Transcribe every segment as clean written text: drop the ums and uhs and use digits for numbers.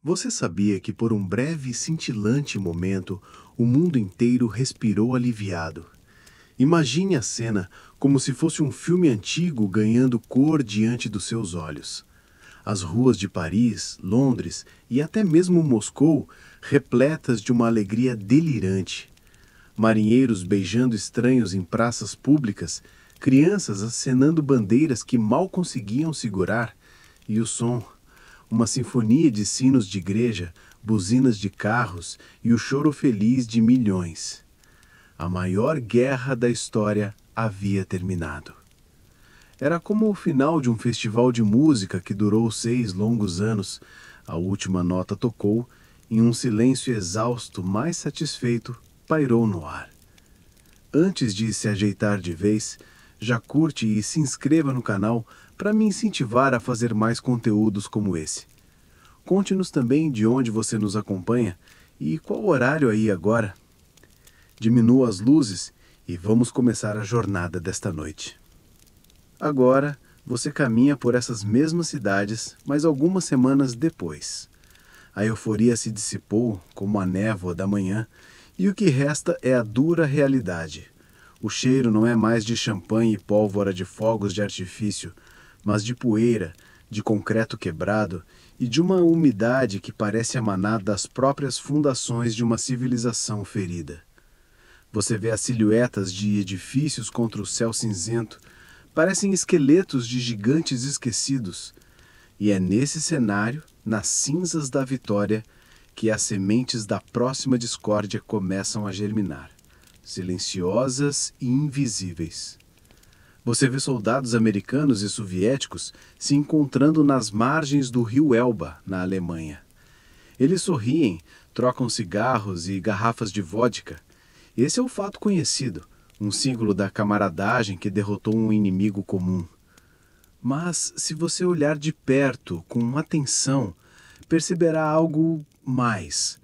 Você sabia que por um breve e cintilante momento o mundo inteiro respirou aliviado? Imagine a cena como se fosse um filme antigo ganhando cor diante dos seus olhos. As ruas de Paris, Londres e até mesmo Moscou repletas de uma alegria delirante. Marinheiros beijando estranhos em praças públicas, crianças acenando bandeiras que mal conseguiam segurar, e o som, uma sinfonia de sinos de igreja, buzinas de carros e o choro feliz de milhões. A maior guerra da história havia terminado. Era como o final de um festival de música que durou 6 longos anos. A última nota tocou, e um silêncio exausto, mas satisfeito, pairou no ar. Antes de se ajeitar de vez, já curte e se inscreva no canal para me incentivar a fazer mais conteúdos como esse. Conte-nos também de onde você nos acompanha e qual horário aí agora. Diminua as luzes e vamos começar a jornada desta noite. Agora, você caminha por essas mesmas cidades, mas algumas semanas depois. A euforia se dissipou como a névoa da manhã e o que resta é a dura realidade. O cheiro não é mais de champanhe e pólvora de fogos de artifício, mas de poeira, de concreto quebrado e de uma umidade que parece emanar das próprias fundações de uma civilização ferida. Você vê as silhuetas de edifícios contra o céu cinzento, parecem esqueletos de gigantes esquecidos. E é nesse cenário, nas cinzas da vitória, que as sementes da próxima discórdia começam a germinar, silenciosas e invisíveis. Você vê soldados americanos e soviéticos se encontrando nas margens do rio Elba, na Alemanha. Eles sorriem, trocam cigarros e garrafas de vodka. Esse é o fato conhecido, um símbolo da camaradagem que derrotou um inimigo comum. Mas, se você olhar de perto, com atenção, perceberá algo mais.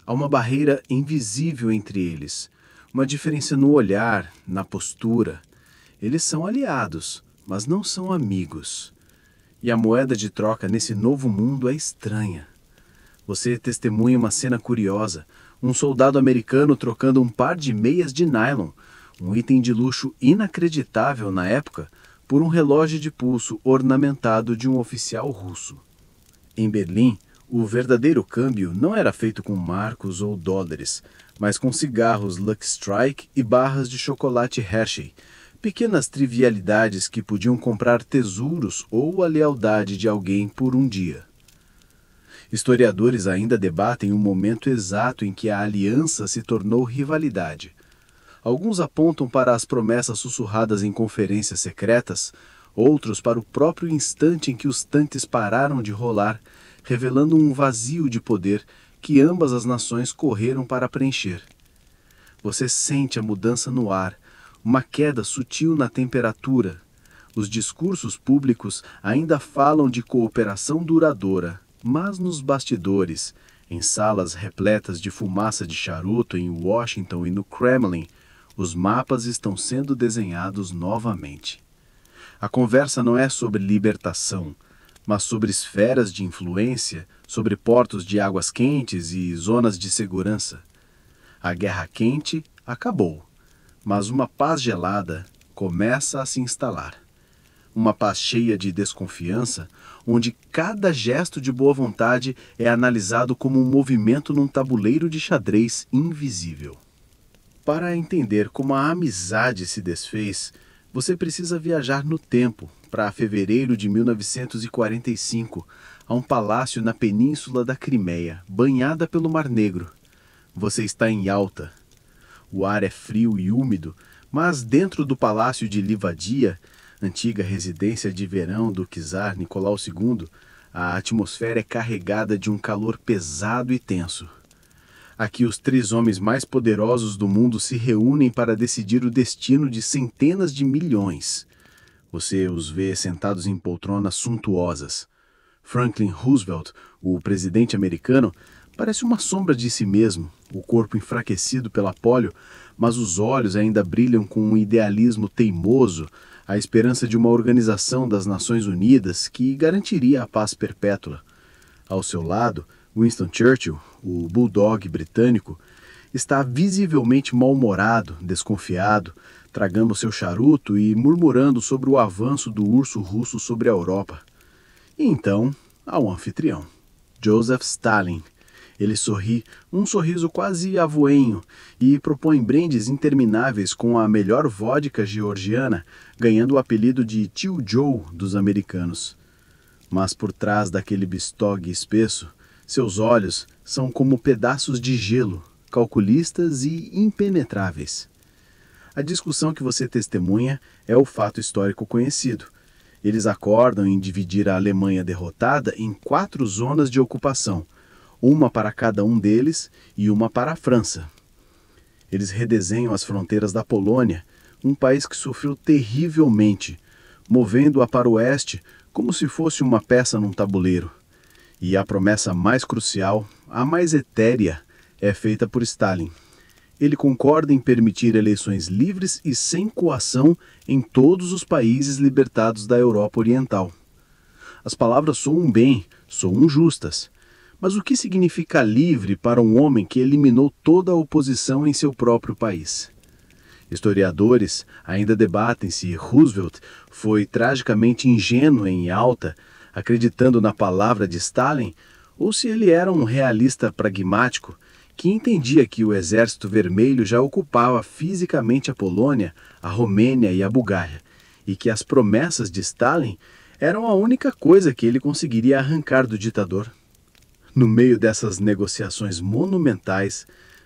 Há uma barreira invisível entre eles, uma diferença no olhar, na postura. Eles são aliados, mas não são amigos. E a moeda de troca nesse novo mundo é estranha. Você testemunha uma cena curiosa, um soldado americano trocando um par de meias de nylon, um item de luxo inacreditável na época, por um relógio de pulso ornamentado de um oficial russo. Em Berlim, o verdadeiro câmbio não era feito com marcos ou dólares, mas com cigarros Lucky Strike e barras de chocolate Hershey, pequenas trivialidades que podiam comprar tesouros ou a lealdade de alguém por um dia. Historiadores ainda debatem o momento exato em que a aliança se tornou rivalidade. Alguns apontam para as promessas sussurradas em conferências secretas, outros para o próprio instante em que os tanques pararam de rolar, revelando um vazio de poder que ambas as nações correram para preencher. Você sente a mudança no ar, uma queda sutil na temperatura. Os discursos públicos ainda falam de cooperação duradoura, mas nos bastidores, em salas repletas de fumaça de charuto em Washington e no Kremlin, os mapas estão sendo desenhados novamente. A conversa não é sobre libertação, mas sobre esferas de influência, sobre portos de águas quentes e zonas de segurança. A guerra quente acabou, mas uma paz gelada começa a se instalar. Uma paz cheia de desconfiança, onde cada gesto de boa vontade é analisado como um movimento num tabuleiro de xadrez invisível. Para entender como a amizade se desfez, você precisa viajar no tempo, para fevereiro de 1945, a um palácio na península da Crimeia, banhada pelo Mar Negro. Você está em Yalta. O ar é frio e úmido, mas dentro do palácio de Livadia, antiga residência de verão do czar Nicolau II, a atmosfera é carregada de um calor pesado e tenso. Aqui os 3 homens mais poderosos do mundo se reúnem para decidir o destino de centenas de milhões. Você os vê sentados em poltronas suntuosas. Franklin Roosevelt, o presidente americano, parece uma sombra de si mesmo, o corpo enfraquecido pela polio, mas os olhos ainda brilham com um idealismo teimoso, a esperança de uma organização das Nações Unidas que garantiria a paz perpétua. Ao seu lado, Winston Churchill, o bulldog britânico, está visivelmente mal-humorado, desconfiado, tragando seu charuto e murmurando sobre o avanço do urso russo sobre a Europa. E então, há um anfitrião, Joseph Stalin. Ele sorri, um sorriso quase avoenho, e propõe brindes intermináveis com a melhor vodka georgiana, ganhando o apelido de Tio Joe dos americanos. Mas por trás daquele bistogue espesso, seus olhos são como pedaços de gelo, calculistas e impenetráveis. A discussão que você testemunha é o fato histórico conhecido. Eles acordam em dividir a Alemanha derrotada em 4 zonas de ocupação, uma para cada um deles e uma para a França. Eles redesenham as fronteiras da Polônia, um país que sofreu terrivelmente, movendo-a para o oeste como se fosse uma peça num tabuleiro. E a promessa mais crucial, a mais etérea, é feita por Stalin. Ele concorda em permitir eleições livres e sem coação em todos os países libertados da Europa Oriental. As palavras soam bem, soam justas. Mas o que significa livre para um homem que eliminou toda a oposição em seu próprio país? Historiadores ainda debatem se Roosevelt foi tragicamente ingênuo em Yalta, acreditando na palavra de Stalin, ou se ele era um realista pragmático que entendia que o Exército Vermelho já ocupava fisicamente a Polônia, a Romênia e a Bulgária, e que as promessas de Stalin eram a única coisa que ele conseguiria arrancar do ditador. No meio dessas negociações monumentais,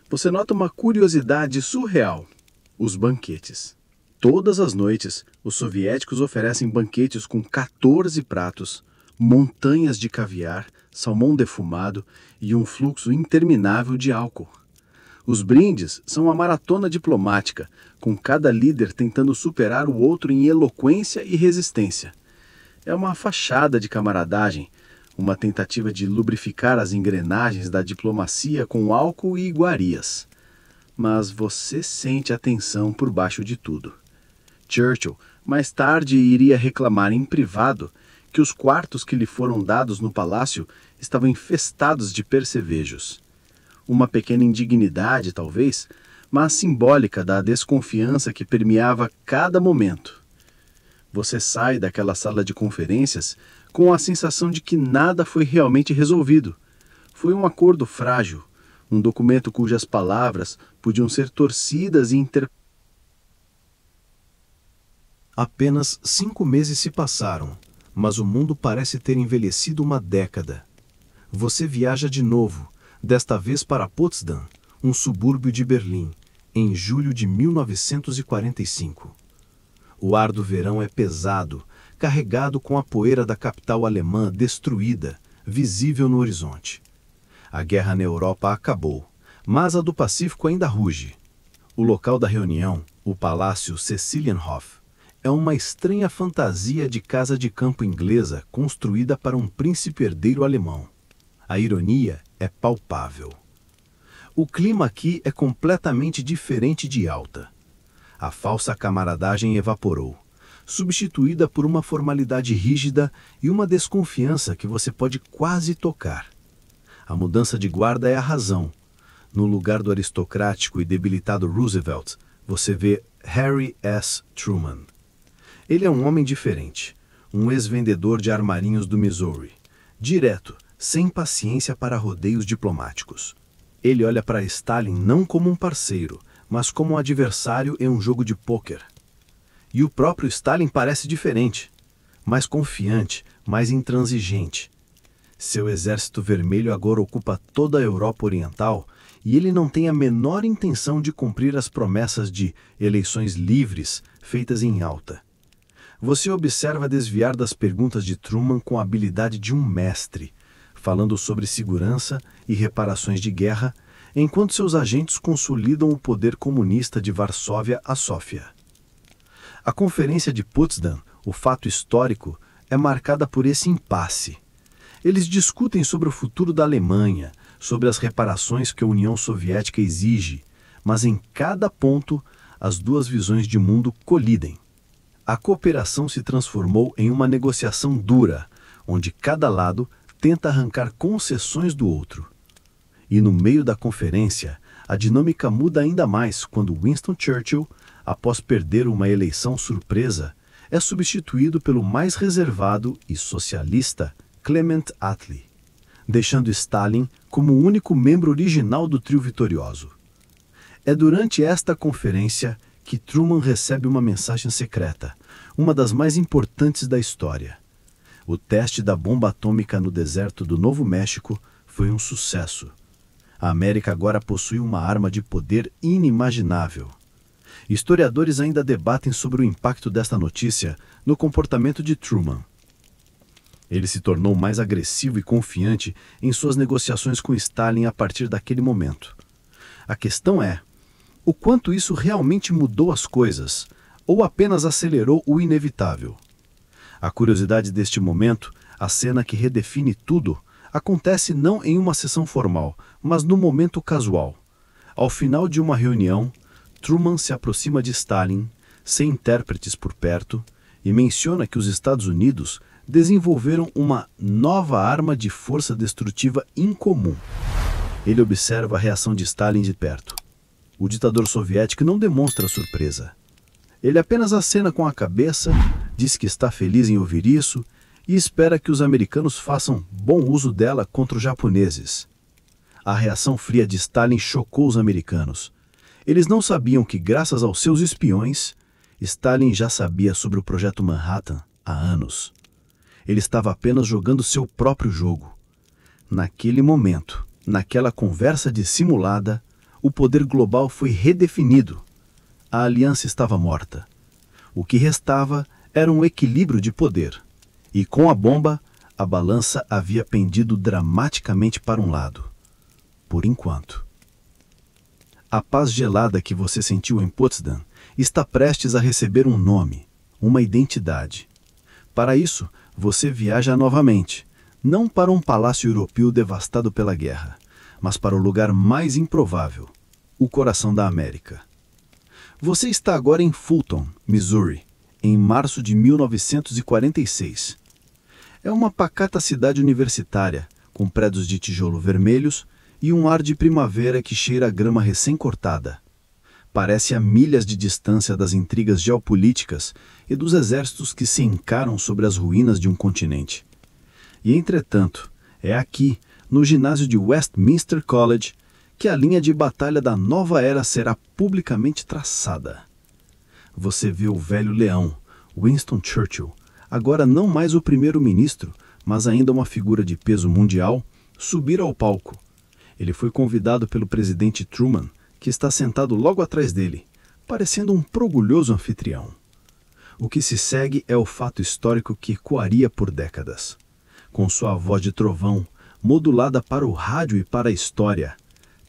você nota uma curiosidade surreal: os banquetes. Todas as noites, os soviéticos oferecem banquetes com 14 pratos, montanhas de caviar, salmão defumado e um fluxo interminável de álcool. Os brindes são uma maratona diplomática, com cada líder tentando superar o outro em eloquência e resistência. É uma fachada de camaradagem, uma tentativa de lubrificar as engrenagens da diplomacia com álcool e iguarias. Mas você sente a tensão por baixo de tudo. Churchill mais tarde iria reclamar em privado que os quartos que lhe foram dados no palácio estavam infestados de percevejos. Uma pequena indignidade, talvez, mas simbólica da desconfiança que permeava cada momento. Você sai daquela sala de conferências com a sensação de que nada foi realmente resolvido. Foi um acordo frágil, um documento cujas palavras podiam ser torcidas e Apenas 5 meses se passaram, mas o mundo parece ter envelhecido uma década. Você viaja de novo, desta vez para Potsdam, um subúrbio de Berlim, em julho de 1945. O ar do verão é pesado, carregado com a poeira da capital alemã destruída, visível no horizonte. A guerra na Europa acabou, mas a do Pacífico ainda ruge. O local da reunião, o Palácio Cecilienhof, é uma estranha fantasia de casa de campo inglesa construída para um príncipe herdeiro alemão. A ironia é palpável. O clima aqui é completamente diferente de Yalta. A falsa camaradagem evaporou, substituída por uma formalidade rígida e uma desconfiança que você pode quase tocar. A mudança de guarda é a razão. No lugar do aristocrático e debilitado Roosevelt, você vê Harry S. Truman. Ele é um homem diferente, um ex-vendedor de armarinhos do Missouri, direto, sem paciência para rodeios diplomáticos. Ele olha para Stalin não como um parceiro, mas como um adversário em um jogo de pôquer. E o próprio Stalin parece diferente, mais confiante, mais intransigente. Seu exército vermelho agora ocupa toda a Europa Oriental e ele não tem a menor intenção de cumprir as promessas de eleições livres feitas em Yalta. Você observa desviar das perguntas de Truman com a habilidade de um mestre, falando sobre segurança e reparações de guerra, enquanto seus agentes consolidam o poder comunista de Varsóvia a Sófia. A Conferência de Potsdam, o fato histórico, é marcada por esse impasse. Eles discutem sobre o futuro da Alemanha, sobre as reparações que a União Soviética exige, mas em cada ponto as duas visões de mundo colidem. A cooperação se transformou em uma negociação dura, onde cada lado tenta arrancar concessões do outro. E no meio da conferência, a dinâmica muda ainda mais quando Winston Churchill, após perder uma eleição surpresa, é substituído pelo mais reservado e socialista Clement Attlee, deixando Stalin como o único membro original do trio vitorioso. É durante esta conferência que Truman recebe uma mensagem secreta, uma das mais importantes da história. O teste da bomba atômica no deserto do Novo México foi um sucesso. A América agora possui uma arma de poder inimaginável. Historiadores ainda debatem sobre o impacto desta notícia no comportamento de Truman. Ele se tornou mais agressivo e confiante em suas negociações com Stalin a partir daquele momento. A questão é, o quanto isso realmente mudou as coisas, ou apenas acelerou o inevitável? A curiosidade deste momento, a cena que redefine tudo, acontece não em uma sessão formal, mas no momento casual. Ao final de uma reunião, Truman se aproxima de Stalin, sem intérpretes por perto, e menciona que os Estados Unidos desenvolveram uma nova arma de força destrutiva incomum. Ele observa a reação de Stalin de perto. O ditador soviético não demonstra surpresa. Ele apenas acena com a cabeça, diz que está feliz em ouvir isso e espera que os americanos façam bom uso dela contra os japoneses. A reação fria de Stalin chocou os americanos. Eles não sabiam que, graças aos seus espiões, Stalin já sabia sobre o Projeto Manhattan há anos. Ele estava apenas jogando seu próprio jogo. Naquele momento, naquela conversa dissimulada, o poder global foi redefinido. A aliança estava morta. O que restava era um equilíbrio de poder. E com a bomba, a balança havia pendido dramaticamente para um lado. Por enquanto. A paz gelada que você sentiu em Potsdam está prestes a receber um nome, uma identidade. Para isso, você viaja novamente, não para um palácio europeu devastado pela guerra, mas para o lugar mais improvável, o coração da América. Você está agora em Fulton, Missouri, em março de 1946. É uma pacata cidade universitária, com prédios de tijolo vermelhos e um ar de primavera que cheira a grama recém-cortada. Parece a milhas de distância das intrigas geopolíticas e dos exércitos que se encaram sobre as ruínas de um continente. E, entretanto, é aqui, no ginásio de Westminster College, que a linha de batalha da nova era será publicamente traçada. Você vê o velho leão, Winston Churchill, agora não mais o primeiro-ministro, mas ainda uma figura de peso mundial, subir ao palco. Ele foi convidado pelo presidente Truman, que está sentado logo atrás dele, parecendo um orgulhoso anfitrião. O que se segue é o fato histórico que ecoaria por décadas. Com sua voz de trovão, modulada para o rádio e para a história,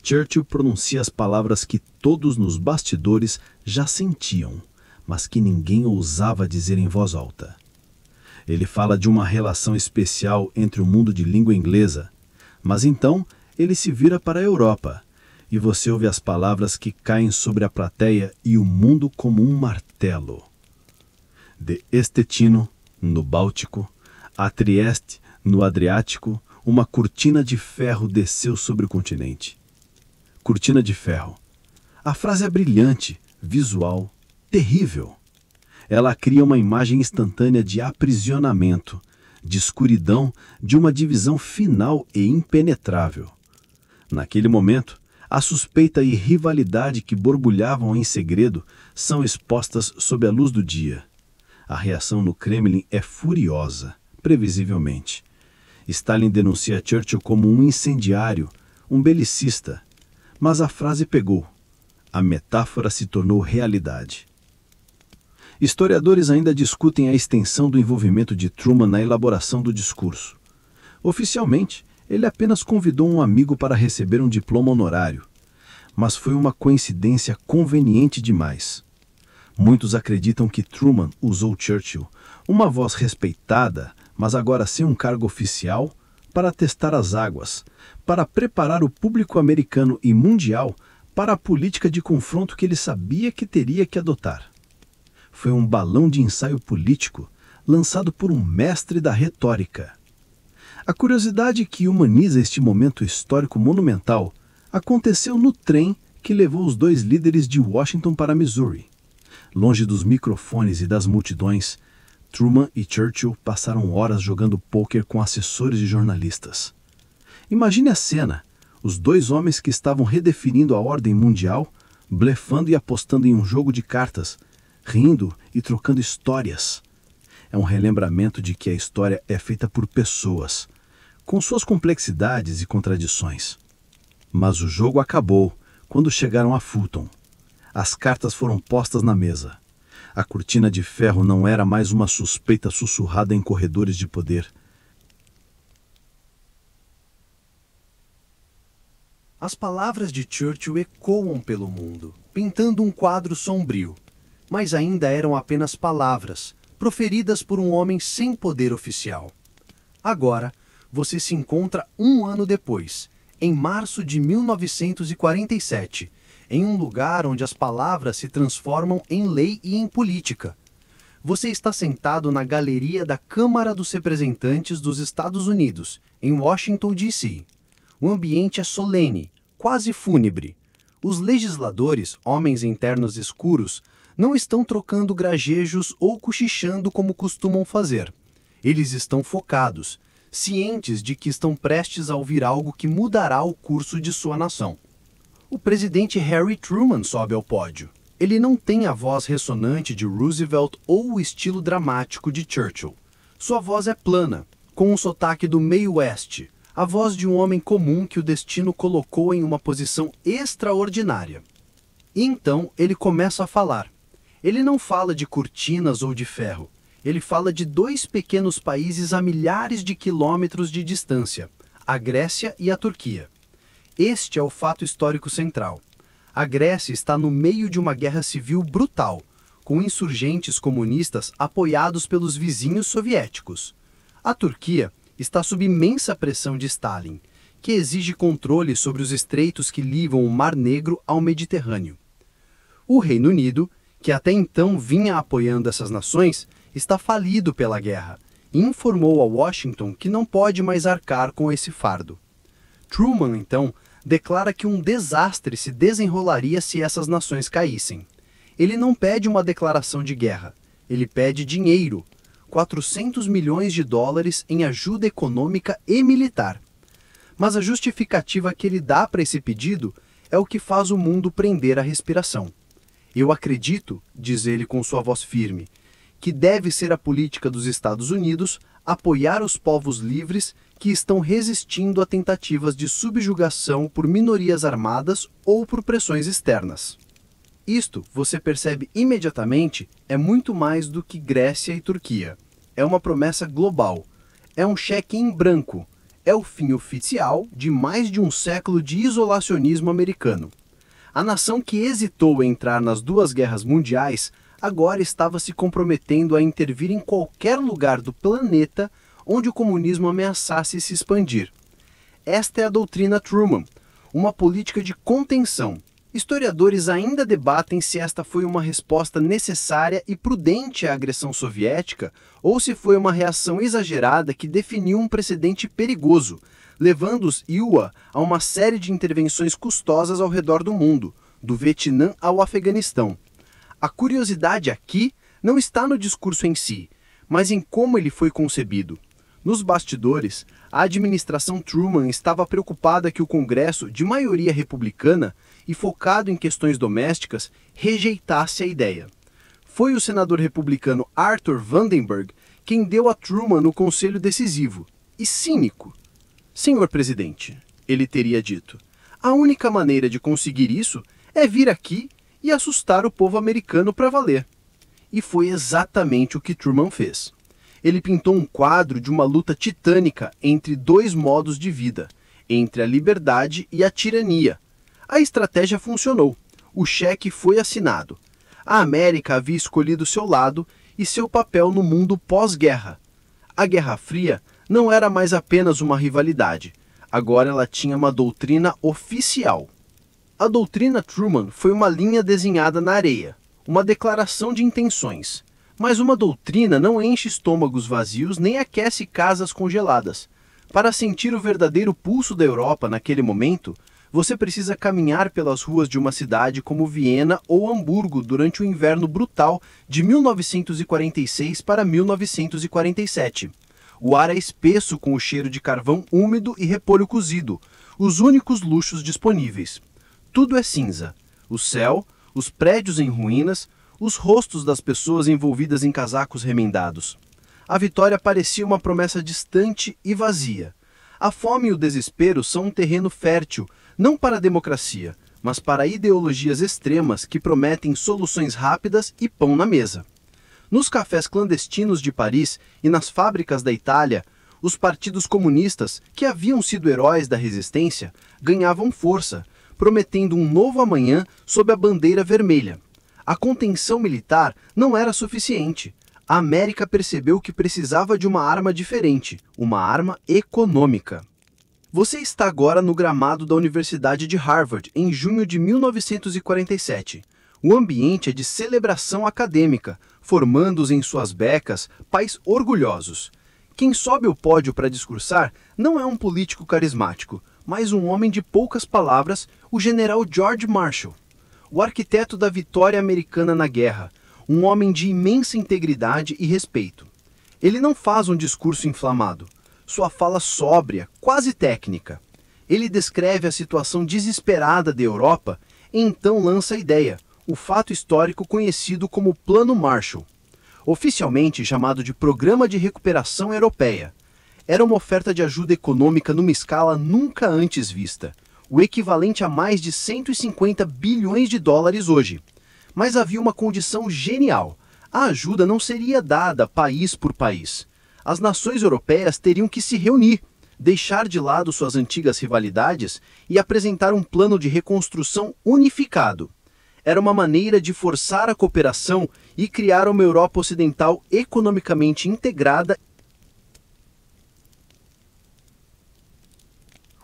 Churchill pronuncia as palavras que todos nos bastidores já sentiam, mas que ninguém ousava dizer em voz alta. Ele fala de uma relação especial entre o mundo de língua inglesa, mas então ele se vira para a Europa, e você ouve as palavras que caem sobre a plateia e o mundo como um martelo. De Estetino, no Báltico, a Trieste, no Adriático, uma cortina de ferro desceu sobre o continente. Cortina de ferro. A frase é brilhante, visual, terrível. Ela cria uma imagem instantânea de aprisionamento, de escuridão, de uma divisão final e impenetrável. Naquele momento, a suspeita e rivalidade que borbulhavam em segredo são expostas sob a luz do dia. A reação no Kremlin é furiosa, previsivelmente. Stalin denuncia Churchill como um incendiário, um belicista. Mas a frase pegou. A metáfora se tornou realidade. Historiadores ainda discutem a extensão do envolvimento de Truman na elaboração do discurso. Oficialmente, ele apenas convidou um amigo para receber um diploma honorário. Mas foi uma coincidência conveniente demais. Muitos acreditam que Truman usou Churchill, uma voz respeitada, mas agora sem um cargo oficial, para testar as águas, para preparar o público americano e mundial para a política de confronto que ele sabia que teria que adotar. Foi um balão de ensaio político lançado por um mestre da retórica. A curiosidade que humaniza este momento histórico monumental aconteceu no trem que levou os dois líderes de Washington para Missouri. Longe dos microfones e das multidões, Truman e Churchill passaram horas jogando pôquer com assessores e jornalistas. Imagine a cena, os dois homens que estavam redefinindo a ordem mundial, blefando e apostando em um jogo de cartas, rindo e trocando histórias. É um relembramento de que a história é feita por pessoas, com suas complexidades e contradições. Mas o jogo acabou quando chegaram a Fulton. As cartas foram postas na mesa. A cortina de ferro não era mais uma suspeita sussurrada em corredores de poder. As palavras de Churchill ecoam pelo mundo, pintando um quadro sombrio. Mas ainda eram apenas palavras, proferidas por um homem sem poder oficial. Agora, você se encontra um ano depois, em março de 1947, em um lugar onde as palavras se transformam em lei e em política. Você está sentado na galeria da Câmara dos Representantes dos Estados Unidos, em Washington, D.C. O ambiente é solene, quase fúnebre. Os legisladores, homens em ternos escuros, não estão trocando gragejos ou cochichando como costumam fazer. Eles estão focados, cientes de que estão prestes a ouvir algo que mudará o curso de sua nação. O presidente Harry Truman sobe ao pódio. Ele não tem a voz ressonante de Roosevelt ou o estilo dramático de Churchill. Sua voz é plana, com um sotaque do meio-oeste, a voz de um homem comum que o destino colocou em uma posição extraordinária. E então ele começa a falar. Ele não fala de cortinas ou de ferro. Ele fala de dois pequenos países a milhares de quilômetros de distância, a Grécia e a Turquia. Este é o fato histórico central. A Grécia está no meio de uma guerra civil brutal, com insurgentes comunistas apoiados pelos vizinhos soviéticos. A Turquia está sob imensa pressão de Stalin, que exige controle sobre os estreitos que livam o Mar Negro ao Mediterrâneo. O Reino Unido, que até então vinha apoiando essas nações, está falido pela guerra e informou a Washington que não pode mais arcar com esse fardo. Truman, então, declara que um desastre se desenrolaria se essas nações caíssem. Ele não pede uma declaração de guerra, ele pede dinheiro, 400 milhões de dólares em ajuda econômica e militar. Mas a justificativa que ele dá para esse pedido é o que faz o mundo prender a respiração. Eu acredito, diz ele com sua voz firme, que deve ser a política dos Estados Unidos apoiar os povos livres que estão resistindo a tentativas de subjugação por minorias armadas ou por pressões externas. Isto, você percebe imediatamente, é muito mais do que Grécia e Turquia. É uma promessa global. É um cheque em branco. É o fim oficial de mais de um século de isolacionismo americano. A nação que hesitou em entrar nas duas guerras mundiais agora estava se comprometendo a intervir em qualquer lugar do planeta onde o comunismo ameaçasse se expandir. Esta é a doutrina Truman, uma política de contenção. Historiadores ainda debatem se esta foi uma resposta necessária e prudente à agressão soviética ou se foi uma reação exagerada que definiu um precedente perigoso, levando os IUA a uma série de intervenções custosas ao redor do mundo, do Vietnã ao Afeganistão. A curiosidade aqui não está no discurso em si, mas em como ele foi concebido. Nos bastidores, a administração Truman estava preocupada que o Congresso, de maioria republicana e focado em questões domésticas, rejeitasse a ideia. Foi o senador republicano Arthur Vandenberg quem deu a Truman o conselho decisivo, e cínico. Senhor presidente, ele teria dito, a única maneira de conseguir isso é vir aqui e assustar o povo americano para valer. E foi exatamente o que Truman fez. Ele pintou um quadro de uma luta titânica entre dois modos de vida, entre a liberdade e a tirania. A estratégia funcionou. O cheque foi assinado. A América havia escolhido seu lado e seu papel no mundo pós-guerra. A Guerra Fria não era mais apenas uma rivalidade. Agora ela tinha uma doutrina oficial. A doutrina Truman foi uma linha desenhada na areia, uma declaração de intenções. Mas uma doutrina não enche estômagos vazios nem aquece casas congeladas. Para sentir o verdadeiro pulso da Europa naquele momento, você precisa caminhar pelas ruas de uma cidade como Viena ou Hamburgo durante o inverno brutal de 1946 para 1947. O ar é espesso com o cheiro de carvão úmido e repolho cozido, os únicos luxos disponíveis. Tudo é cinza. O céu, os prédios em ruínas, os rostos das pessoas envolvidas em casacos remendados. A vitória parecia uma promessa distante e vazia. A fome e o desespero são um terreno fértil, não para a democracia, mas para ideologias extremas que prometem soluções rápidas e pão na mesa. Nos cafés clandestinos de Paris e nas fábricas da Itália, os partidos comunistas, que haviam sido heróis da resistência, ganhavam força, prometendo um novo amanhã sob a bandeira vermelha. A contenção militar não era suficiente. A América percebeu que precisava de uma arma diferente, uma arma econômica. Você está agora no gramado da Universidade de Harvard, em junho de 1947. O ambiente é de celebração acadêmica, formando-os em suas becas pais orgulhosos. Quem sobe ao pódio para discursar não é um político carismático, mas um homem de poucas palavras, o general George Marshall. O arquiteto da vitória americana na guerra, um homem de imensa integridade e respeito. Ele não faz um discurso inflamado. Sua fala sóbria, quase técnica. Ele descreve a situação desesperada da Europa e então lança a ideia, o fato histórico conhecido como Plano Marshall, oficialmente chamado de Programa de Recuperação Europeia. Era uma oferta de ajuda econômica numa escala nunca antes vista, o equivalente a mais de 150 bilhões de dólares hoje. Mas havia uma condição genial. A ajuda não seria dada país por país. As nações europeias teriam que se reunir, deixar de lado suas antigas rivalidades e apresentar um plano de reconstrução unificado. Era uma maneira de forçar a cooperação e criar uma Europa Ocidental economicamente integrada.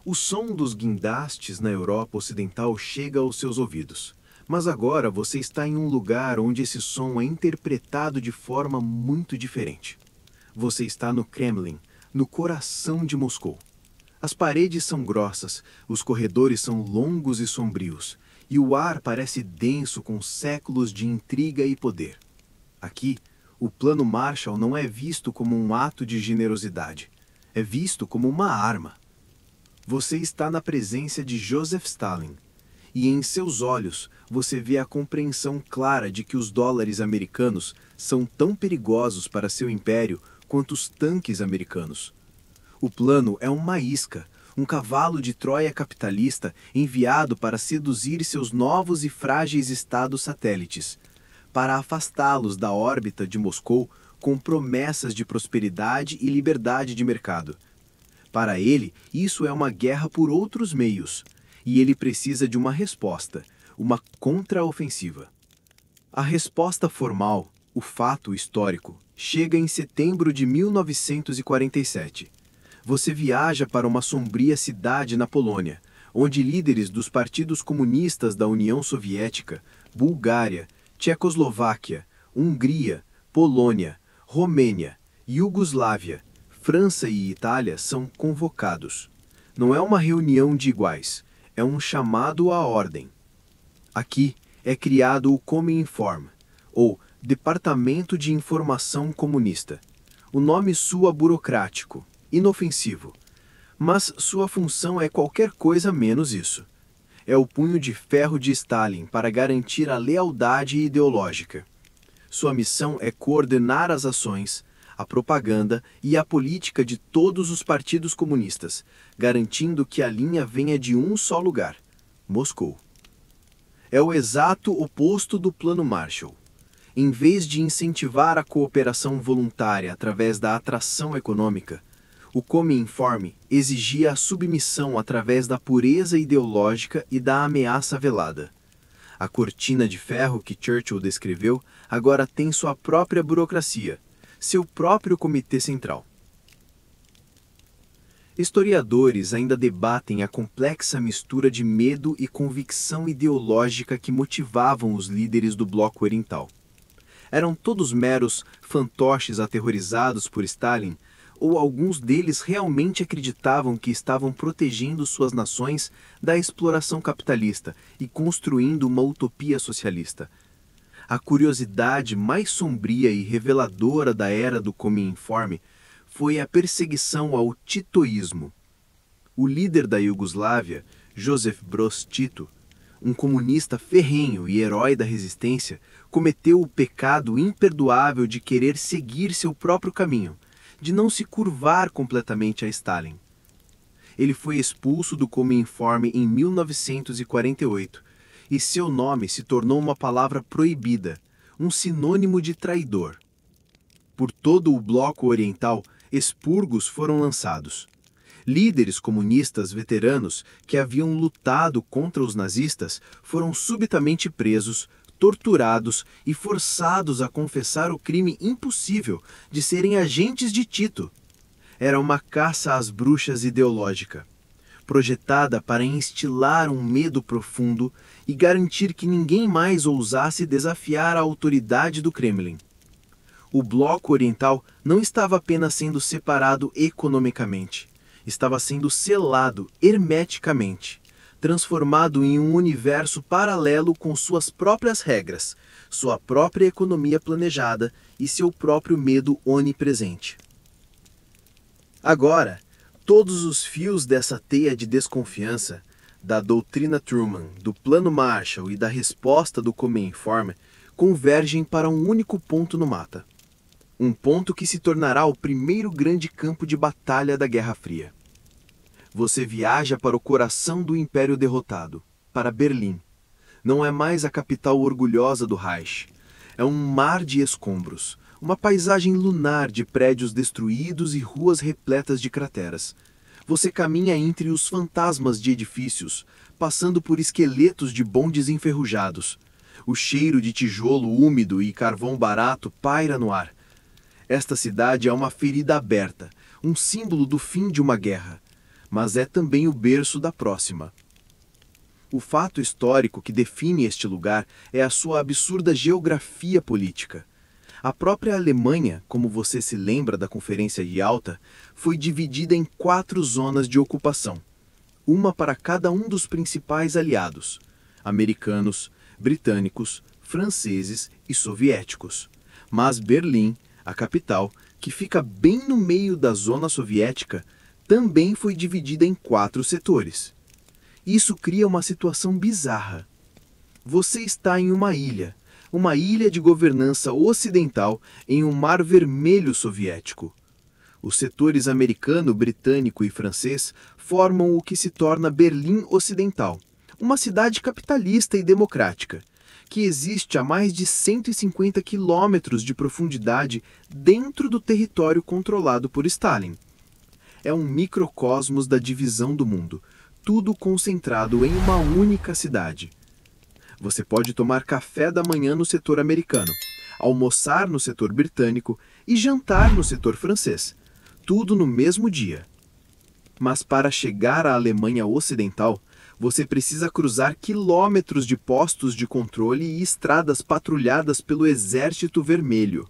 O som dos guindastes na Europa Ocidental chega aos seus ouvidos. Mas agora você está em um lugar onde esse som é interpretado de forma muito diferente. Você está no Kremlin, no coração de Moscou. As paredes são grossas, os corredores são longos e sombrios, e o ar parece denso com séculos de intriga e poder. Aqui, o Plano Marshall não é visto como um ato de generosidade, é visto como uma arma. Você está na presença de Joseph Stalin, e em seus olhos você vê a compreensão clara de que os dólares americanos são tão perigosos para seu império quanto os tanques americanos. O plano é uma isca, um cavalo de Troia capitalista enviado para seduzir seus novos e frágeis estados satélites, para afastá-los da órbita de Moscou com promessas de prosperidade e liberdade de mercado. Para ele, isso é uma guerra por outros meios, e ele precisa de uma resposta, uma contraofensiva. A resposta formal, o fato histórico, chega em setembro de 1947. Você viaja para uma sombria cidade na Polônia, onde líderes dos partidos comunistas da União Soviética, Bulgária, Tchecoslováquia, Hungria, Polônia, Romênia, Iugoslávia, França e Itália são convocados. Não é uma reunião de iguais, é um chamado à ordem. Aqui é criado o Cominform, ou Departamento de Informação Comunista. O nome soa burocrático, inofensivo, mas sua função é qualquer coisa menos isso. É o punho de ferro de Stalin para garantir a lealdade ideológica. Sua missão é coordenar as ações, a propaganda e a política de todos os partidos comunistas, garantindo que a linha venha de um só lugar, Moscou. É o exato oposto do Plano Marshall. Em vez de incentivar a cooperação voluntária através da atração econômica, o Cominform exigia a submissão através da pureza ideológica e da ameaça velada. A cortina de ferro que Churchill descreveu agora tem sua própria burocracia, seu próprio comitê central. Historiadores ainda debatem a complexa mistura de medo e convicção ideológica que motivavam os líderes do Bloco Oriental. Eram todos meros fantoches aterrorizados por Stalin, ou alguns deles realmente acreditavam que estavam protegendo suas nações da exploração capitalista e construindo uma utopia socialista. A curiosidade mais sombria e reveladora da era do Cominform foi a perseguição ao titoísmo. O líder da Iugoslávia, Josip Broz Tito, um comunista ferrenho e herói da resistência, cometeu o pecado imperdoável de querer seguir seu próprio caminho, de não se curvar completamente a Stalin. Ele foi expulso do Cominform em 1948, e seu nome se tornou uma palavra proibida, um sinônimo de traidor. Por todo o bloco oriental, expurgos foram lançados. Líderes comunistas veteranos que haviam lutado contra os nazistas foram subitamente presos, torturados e forçados a confessar o crime impossível de serem agentes de Tito. Era uma caça às bruxas ideológica, projetada para instilar um medo profundo e garantir que ninguém mais ousasse desafiar a autoridade do Kremlin. O bloco oriental não estava apenas sendo separado economicamente, estava sendo selado hermeticamente, transformado em um universo paralelo com suas próprias regras, sua própria economia planejada e seu próprio medo onipresente. Agora, todos os fios dessa teia de desconfiança, da doutrina Truman, do Plano Marshall e da resposta do Cominform, convergem para um único ponto no mapa. Um ponto que se tornará o primeiro grande campo de batalha da Guerra Fria. Você viaja para o coração do Império derrotado, para Berlim. Não é mais a capital orgulhosa do Reich. É um mar de escombros, uma paisagem lunar de prédios destruídos e ruas repletas de crateras. Você caminha entre os fantasmas de edifícios, passando por esqueletos de bondes enferrujados. O cheiro de tijolo úmido e carvão barato paira no ar. Esta cidade é uma ferida aberta, um símbolo do fim de uma guerra, mas é também o berço da próxima. O fato histórico que define este lugar é a sua absurda geografia política. A própria Alemanha, como você se lembra da Conferência de Yalta, foi dividida em 4 zonas de ocupação, uma para cada um dos principais aliados: americanos, britânicos, franceses e soviéticos. Mas Berlim, a capital, que fica bem no meio da zona soviética, também foi dividida em 4 setores. Isso cria uma situação bizarra. Você está em uma ilha de governança ocidental em um mar vermelho soviético. Os setores americano, britânico e francês formam o que se torna Berlim Ocidental, uma cidade capitalista e democrática, que existe a mais de 150 quilômetros de profundidade dentro do território controlado por Stalin. É um microcosmos da divisão do mundo, tudo concentrado em uma única cidade. Você pode tomar café da manhã no setor americano, almoçar no setor britânico e jantar no setor francês, tudo no mesmo dia. Mas para chegar à Alemanha Ocidental, você precisa cruzar quilômetros de postos de controle e estradas patrulhadas pelo Exército Vermelho.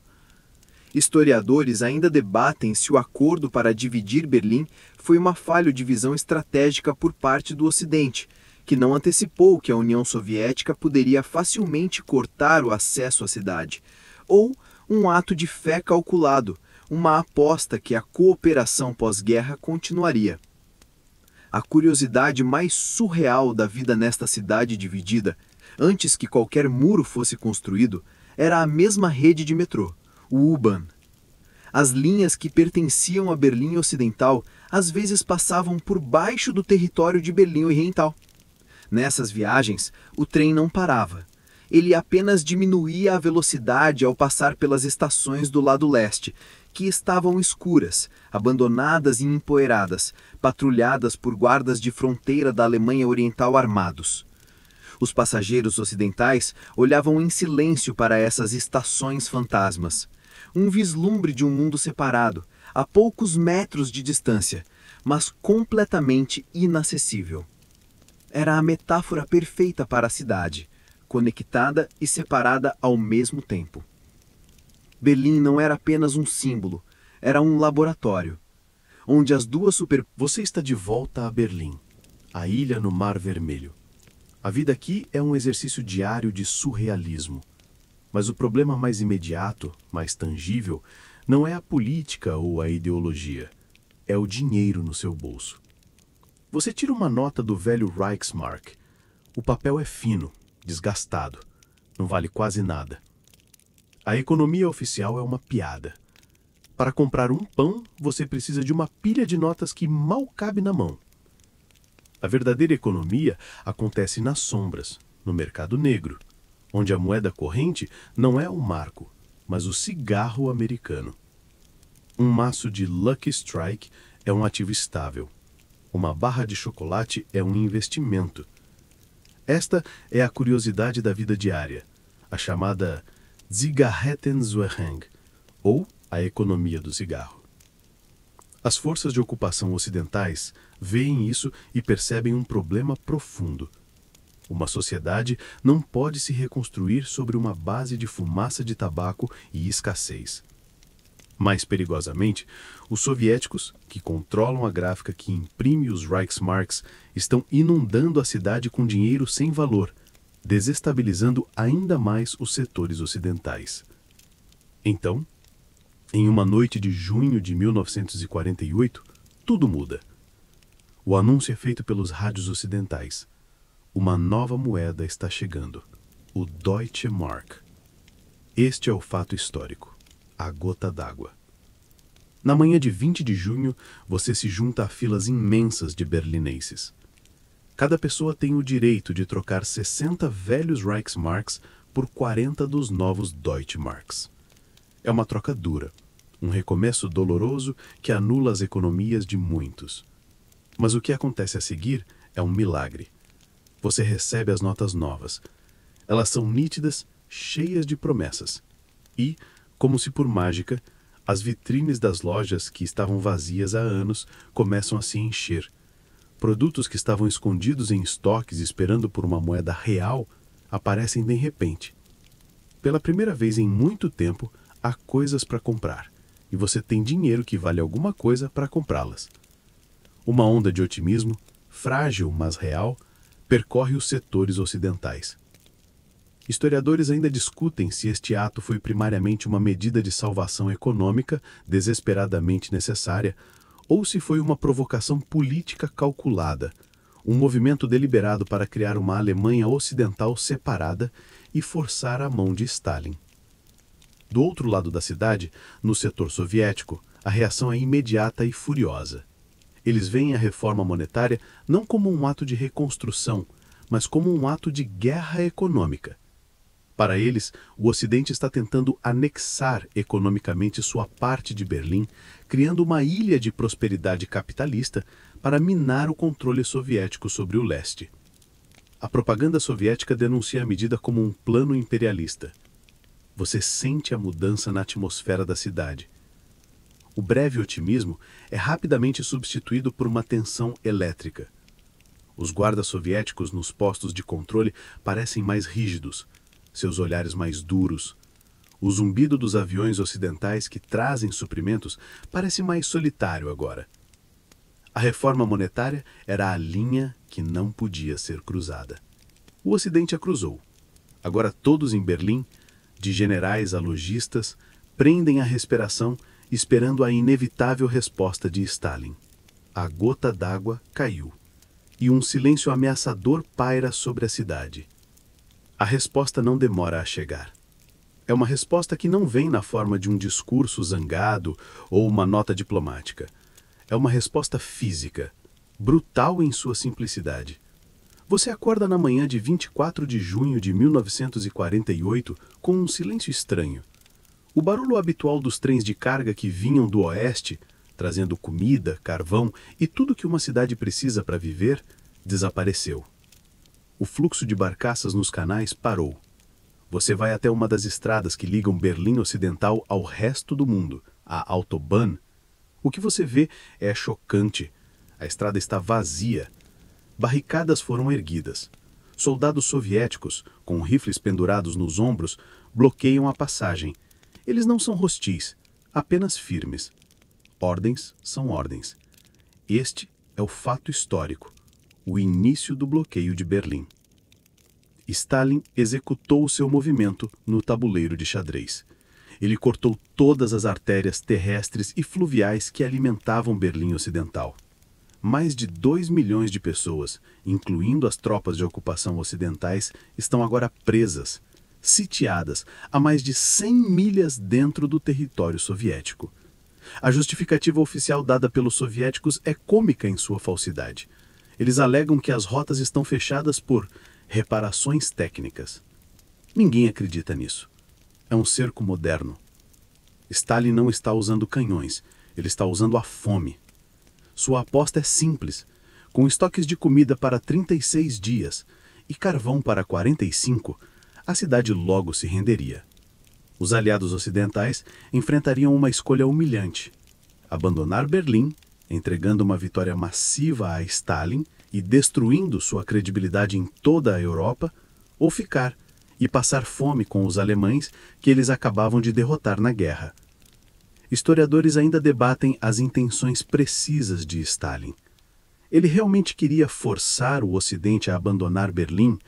Historiadores ainda debatem se o acordo para dividir Berlim foi uma falha de visão estratégica por parte do Ocidente, que não antecipou que a União Soviética poderia facilmente cortar o acesso à cidade, ou um ato de fé calculado, uma aposta que a cooperação pós-guerra continuaria. A curiosidade mais surreal da vida nesta cidade dividida, antes que qualquer muro fosse construído, era a mesma rede de metrô, o U-Bahn. As linhas que pertenciam a Berlim Ocidental às vezes passavam por baixo do território de Berlim Oriental. Nessas viagens, o trem não parava. Ele apenas diminuía a velocidade ao passar pelas estações do lado leste, que estavam escuras, abandonadas e empoeiradas, patrulhadas por guardas de fronteira da Alemanha Oriental armados. Os passageiros ocidentais olhavam em silêncio para essas estações fantasmas. Um vislumbre de um mundo separado, a poucos metros de distância, mas completamente inacessível. Era a metáfora perfeita para a cidade, conectada e separada ao mesmo tempo. Berlim não era apenas um símbolo, Era um laboratório, onde as duas Você está de volta a Berlim, a ilha no Mar Vermelho. A vida aqui é um exercício diário de surrealismo. Mas o problema mais imediato, mais tangível, não é a política ou a ideologia. É o dinheiro no seu bolso. Você tira uma nota do velho Reichsmark. O papel é fino, desgastado, não vale quase nada. A economia oficial é uma piada. Para comprar um pão, você precisa de uma pilha de notas que mal cabe na mão. A verdadeira economia acontece nas sombras, no mercado negro, onde a moeda corrente não é o marco, mas o cigarro americano. Um maço de Lucky Strike é um ativo estável. Uma barra de chocolate é um investimento. Esta é a curiosidade da vida diária, a chamada Zigarettenzuerung, ou a economia do cigarro. As forças de ocupação ocidentais veem isso e percebem um problema profundo. Uma sociedade não pode se reconstruir sobre uma base de fumaça de tabaco e escassez. Mais perigosamente, os soviéticos, que controlam a gráfica que imprime os Reichsmarks, estão inundando a cidade com dinheiro sem valor, desestabilizando ainda mais os setores ocidentais. Então, em uma noite de junho de 1948, tudo muda. O anúncio é feito pelos rádios ocidentais. Uma nova moeda está chegando, o Deutsche Mark. Este é o fato histórico, a gota d'água. Na manhã de 20 de junho, você se junta a filas imensas de berlinenses. Cada pessoa tem o direito de trocar 60 velhos Reichsmarks por 40 dos novos Deutschmarks. É uma troca dura, um recomeço doloroso que anula as economias de muitos. Mas o que acontece a seguir é um milagre. Você recebe as notas novas. Elas são nítidas, cheias de promessas. E, como se por mágica, as vitrines das lojas que estavam vazias há anos começam a se encher. Produtos que estavam escondidos em estoques esperando por uma moeda real aparecem de repente. Pela primeira vez em muito tempo, há coisas para comprar, e você tem dinheiro que vale alguma coisa para comprá-las. Uma onda de otimismo, frágil mas real, percorre os setores ocidentais. Historiadores ainda discutem se este ato foi primariamente uma medida de salvação econômica desesperadamente necessária ou se foi uma provocação política calculada, um movimento deliberado para criar uma Alemanha ocidental separada e forçar a mão de Stalin. Do outro lado da cidade, no setor soviético, a reação é imediata e furiosa. Eles veem a reforma monetária não como um ato de reconstrução, mas como um ato de guerra econômica. Para eles, o Ocidente está tentando anexar economicamente sua parte de Berlim, criando uma ilha de prosperidade capitalista para minar o controle soviético sobre o leste. A propaganda soviética denuncia a medida como um plano imperialista. Você sente a mudança na atmosfera da cidade. O breve otimismo é rapidamente substituído por uma tensão elétrica. Os guardas soviéticos nos postos de controle parecem mais rígidos, seus olhares mais duros. O zumbido dos aviões ocidentais que trazem suprimentos parece mais solitário agora. A reforma monetária era a linha que não podia ser cruzada. O Ocidente a cruzou. Agora todos em Berlim, de generais a lojistas, prendem a respiração esperando a inevitável resposta de Stalin. A gota d'água caiu, e um silêncio ameaçador paira sobre a cidade. A resposta não demora a chegar. É uma resposta que não vem na forma de um discurso zangado ou uma nota diplomática. É uma resposta física, brutal em sua simplicidade. Você acorda na manhã de 24 de junho de 1948 com um silêncio estranho. O barulho habitual dos trens de carga que vinham do oeste, trazendo comida, carvão e tudo que uma cidade precisa para viver, desapareceu. O fluxo de barcaças nos canais parou. Você vai até uma das estradas que ligam Berlim Ocidental ao resto do mundo, a Autobahn. O que você vê é chocante. A estrada está vazia. Barricadas foram erguidas. Soldados soviéticos, com rifles pendurados nos ombros, bloqueiam a passagem. Eles não são hostis, apenas firmes. Ordens são ordens. Este é o fato histórico, o início do bloqueio de Berlim. Stalin executou seu movimento no tabuleiro de xadrez. Ele cortou todas as artérias terrestres e fluviais que alimentavam Berlim Ocidental. Mais de 2 milhões de pessoas, incluindo as tropas de ocupação ocidentais, estão agora presas, sitiadas a mais de 100 milhas dentro do território soviético. A justificativa oficial dada pelos soviéticos é cômica em sua falsidade. Eles alegam que as rotas estão fechadas por reparações técnicas. Ninguém acredita nisso. É um cerco moderno. Stalin não está usando canhões, ele está usando a fome. Sua aposta é simples. Com estoques de comida para 36 dias e carvão para 45, a cidade logo se renderia. Os aliados ocidentais enfrentariam uma escolha humilhante: abandonar Berlim, entregando uma vitória massiva a Stalin e destruindo sua credibilidade em toda a Europa, ou ficar e passar fome com os alemães que eles acabavam de derrotar na guerra. Historiadores ainda debatem as intenções precisas de Stalin. Ele realmente queria forçar o Ocidente a abandonar Berlim,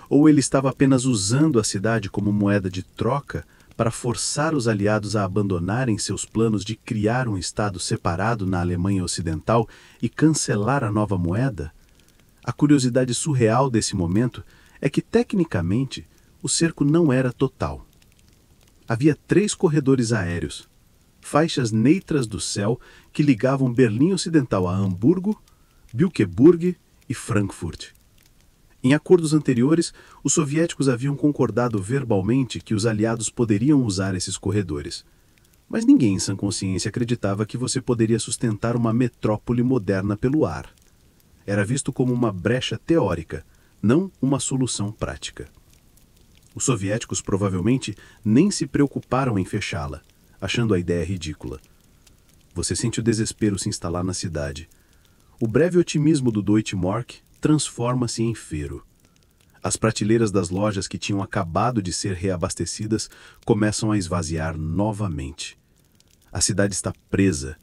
ou ele estava apenas usando a cidade como moeda de troca para forçar os aliados a abandonarem seus planos de criar um Estado separado na Alemanha Ocidental e cancelar a nova moeda? A curiosidade surreal desse momento é que, tecnicamente, o cerco não era total. Havia 3 corredores aéreos, faixas neutras do céu que ligavam Berlim Ocidental a Hamburgo, Bückeburg e Frankfurt. Em acordos anteriores, os soviéticos haviam concordado verbalmente que os aliados poderiam usar esses corredores. Mas ninguém em sã consciência acreditava que você poderia sustentar uma metrópole moderna pelo ar. Era visto como uma brecha teórica, não uma solução prática. Os soviéticos provavelmente nem se preocuparam em fechá-la, achando a ideia ridícula. Você sente o desespero se instalar na cidade. O breve otimismo do Deutsche Mark transforma-se em fero. As prateleiras das lojas que tinham acabado de ser reabastecidas começam a esvaziar novamente. A cidade está presa.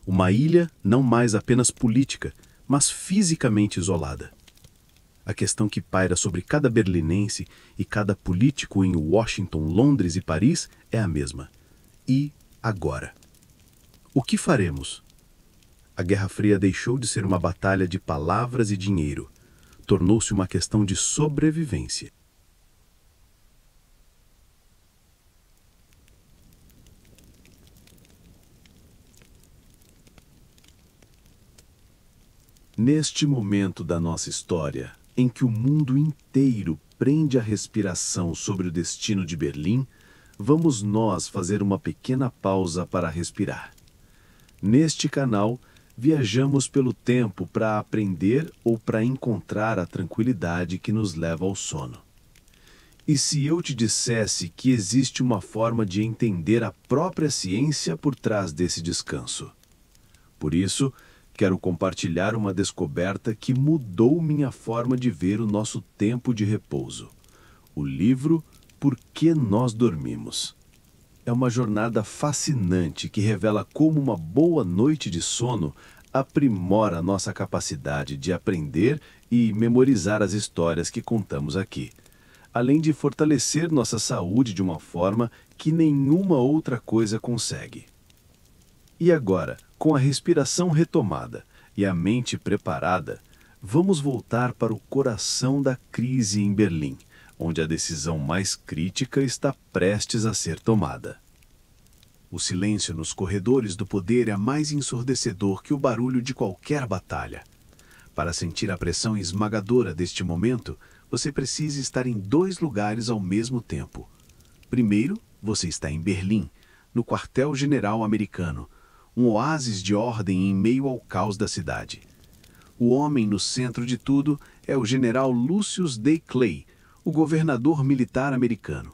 Uma ilha não mais apenas política, mas fisicamente isolada. A questão que paira sobre cada berlinense e cada político em Washington, Londres e Paris é a mesma. E agora? O que faremos? A Guerra Fria deixou de ser uma batalha de palavras e dinheiro. Tornou-se uma questão de sobrevivência. Neste momento da nossa história, em que o mundo inteiro prende a respiração sobre o destino de Berlim, vamos nós fazer uma pequena pausa para respirar. Neste canal, viajamos pelo tempo para aprender ou para encontrar a tranquilidade que nos leva ao sono. E se eu te dissesse que existe uma forma de entender a própria ciência por trás desse descanso? Por isso, quero compartilhar uma descoberta que mudou minha forma de ver o nosso tempo de repouso. O livro Por que Nós Dormimos. É uma jornada fascinante que revela como uma boa noite de sono aprimora nossa capacidade de aprender e memorizar as histórias que contamos aqui, além de fortalecer nossa saúde de uma forma que nenhuma outra coisa consegue. E agora, com a respiração retomada e a mente preparada, vamos voltar para o coração da crise em Berlim, onde a decisão mais crítica está prestes a ser tomada. O silêncio nos corredores do poder é mais ensurdecedor que o barulho de qualquer batalha. Para sentir a pressão esmagadora deste momento, você precisa estar em 2 lugares ao mesmo tempo. Primeiro, você está em Berlim, no quartel-general americano, um oásis de ordem em meio ao caos da cidade. O homem no centro de tudo é o general Lucius D. Clay, o governador militar americano.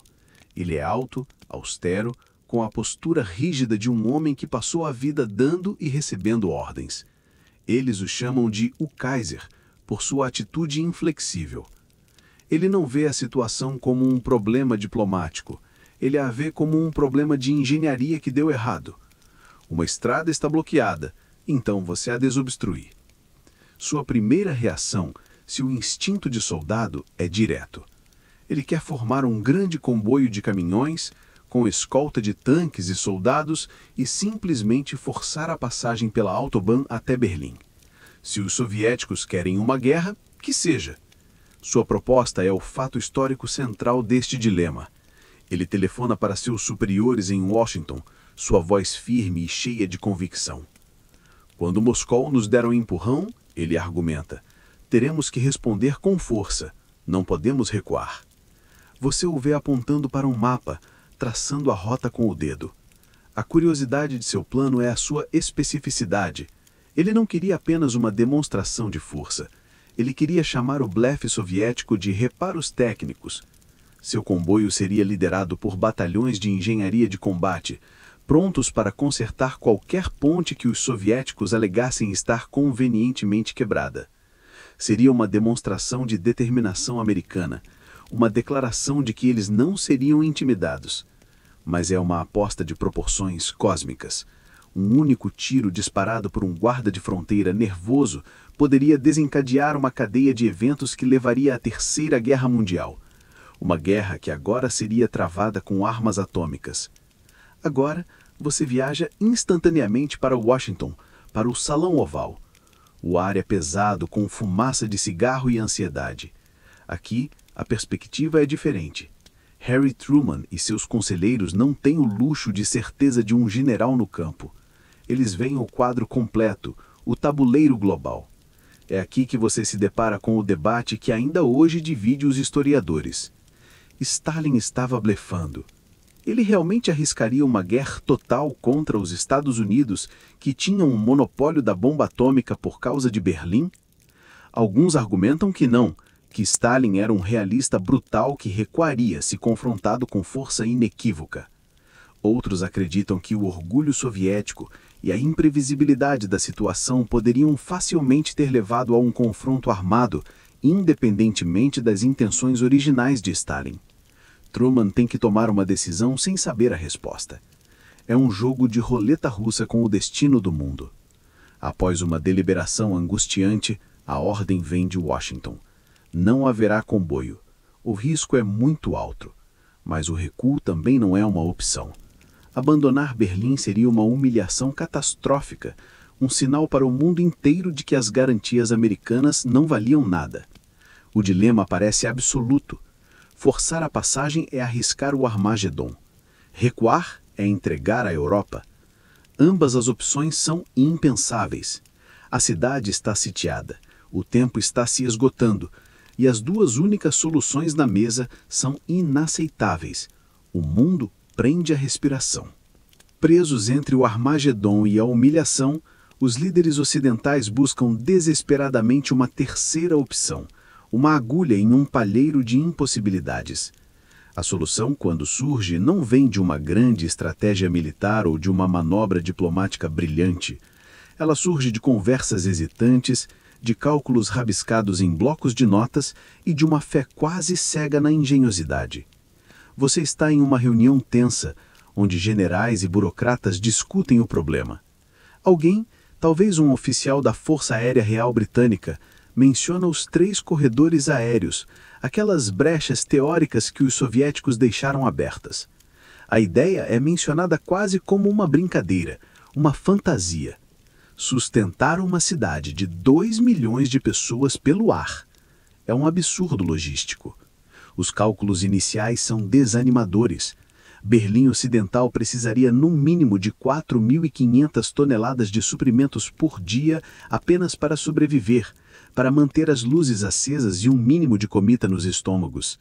Ele é alto, austero, com a postura rígida de um homem que passou a vida dando e recebendo ordens. Eles o chamam de o Kaiser, por sua atitude inflexível. Ele não vê a situação como um problema diplomático, ele a vê como um problema de engenharia que deu errado. Uma estrada está bloqueada, então você a desobstrui. Sua primeira reação, se o instinto de soldado, é direto. Ele quer formar um grande comboio de caminhões, com escolta de tanques e soldados, e simplesmente forçar a passagem pela Autobahn até Berlim. Se os soviéticos querem uma guerra, que seja. Sua proposta é o fato histórico central deste dilema. Ele telefona para seus superiores em Washington, sua voz firme e cheia de convicção. Quando Moscou nos der um empurrão, ele argumenta, teremos que responder com força, não podemos recuar. Você o vê apontando para um mapa, traçando a rota com o dedo. A curiosidade de seu plano é a sua especificidade. Ele não queria apenas uma demonstração de força. Ele queria chamar o blefe soviético de reparos técnicos. Seu comboio seria liderado por batalhões de engenharia de combate, prontos para consertar qualquer ponte que os soviéticos alegassem estar convenientemente quebrada. Seria uma demonstração de determinação americana, uma declaração de que eles não seriam intimidados. Mas é uma aposta de proporções cósmicas. Um único tiro disparado por um guarda de fronteira nervoso poderia desencadear uma cadeia de eventos que levaria à Terceira Guerra Mundial. Uma guerra que agora seria travada com armas atômicas. Agora, você viaja instantaneamente para Washington, para o Salão Oval. O ar é pesado com fumaça de cigarro e ansiedade. Aqui, a perspectiva é diferente. Harry Truman e seus conselheiros não têm o luxo de certeza de um general no campo. Eles veem o quadro completo, o tabuleiro global. É aqui que você se depara com o debate que ainda hoje divide os historiadores. Stalin estava blefando. Ele realmente arriscaria uma guerra total contra os Estados Unidos, que tinham um monopólio da bomba atômica por causa de Berlim? Alguns argumentam que não, que Stalin era um realista brutal que recuaria se confrontado com força inequívoca. Outros acreditam que o orgulho soviético e a imprevisibilidade da situação poderiam facilmente ter levado a um confronto armado, independentemente das intenções originais de Stalin. Truman tem que tomar uma decisão sem saber a resposta. É um jogo de roleta russa com o destino do mundo. Após uma deliberação angustiante, a ordem vem de Washington. Não haverá comboio. O risco é muito alto, mas o recuo também não é uma opção. Abandonar Berlim seria uma humilhação catastrófica, um sinal para o mundo inteiro de que as garantias americanas não valiam nada. O dilema parece absoluto. Forçar a passagem é arriscar o Armagedon. Recuar é entregar a Europa. Ambas as opções são impensáveis. A cidade está sitiada, o tempo está se esgotando, e as duas únicas soluções na mesa são inaceitáveis. O mundo prende a respiração. Presos entre o Armagedon e a humilhação, os líderes ocidentais buscam desesperadamente uma terceira opção, uma agulha em um palheiro de impossibilidades. A solução, quando surge, não vem de uma grande estratégia militar ou de uma manobra diplomática brilhante. Ela surge de conversas hesitantes, de cálculos rabiscados em blocos de notas e de uma fé quase cega na engenhosidade. Você está em uma reunião tensa, onde generais e burocratas discutem o problema. Alguém, talvez um oficial da Força Aérea Real Britânica, menciona os 3 corredores aéreos, aquelas brechas teóricas que os soviéticos deixaram abertas. A ideia é mencionada quase como uma brincadeira, uma fantasia. Sustentar uma cidade de 2 milhões de pessoas pelo ar é um absurdo logístico. Os cálculos iniciais são desanimadores. Berlim Ocidental precisaria no mínimo de 4.500 toneladas de suprimentos por dia apenas para sobreviver, para manter as luzes acesas e um mínimo de comida nos estômagos.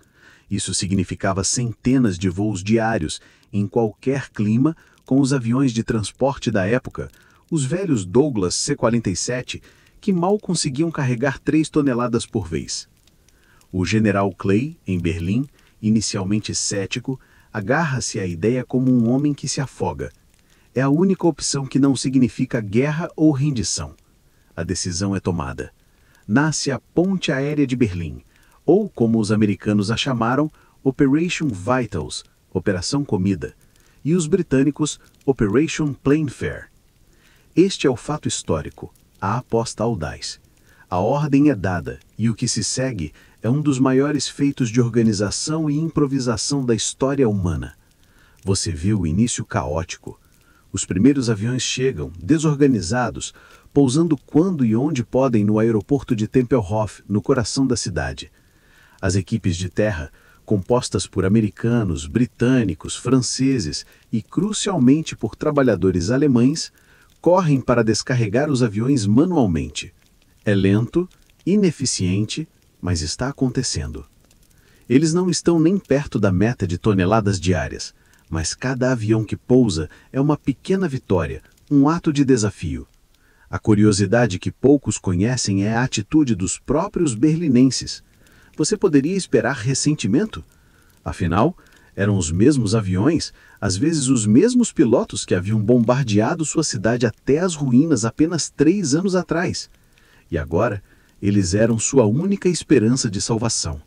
Isso significava centenas de voos diários, em qualquer clima, com os aviões de transporte da época, os velhos Douglas C-47, que mal conseguiam carregar 3 toneladas por vez. O general Clay, em Berlim, inicialmente cético, agarra-se à ideia como um homem que se afoga. É a única opção que não significa guerra ou rendição. A decisão é tomada. Nasce a Ponte Aérea de Berlim, ou, como os americanos a chamaram, Operation Vitals, Operação Comida, e os britânicos, Operation Plainfare. Este é o fato histórico, a aposta audaz. A ordem é dada, e o que se segue é um dos maiores feitos de organização e improvisação da história humana. Você viu o início caótico. Os primeiros aviões chegam, desorganizados, pousando quando e onde podem no aeroporto de Tempelhof, no coração da cidade. As equipes de terra, compostas por americanos, britânicos, franceses e, crucialmente, por trabalhadores alemães, correm para descarregar os aviões manualmente. É lento, ineficiente, mas está acontecendo. Eles não estão nem perto da meta de toneladas diárias, mas cada avião que pousa é uma pequena vitória, um ato de desafio. A curiosidade que poucos conhecem é a atitude dos próprios berlinenses. Você poderia esperar ressentimento? Afinal, eram os mesmos aviões, às vezes os mesmos pilotos que haviam bombardeado sua cidade até as ruínas apenas 3 anos atrás. E agora, eles eram sua única esperança de salvação.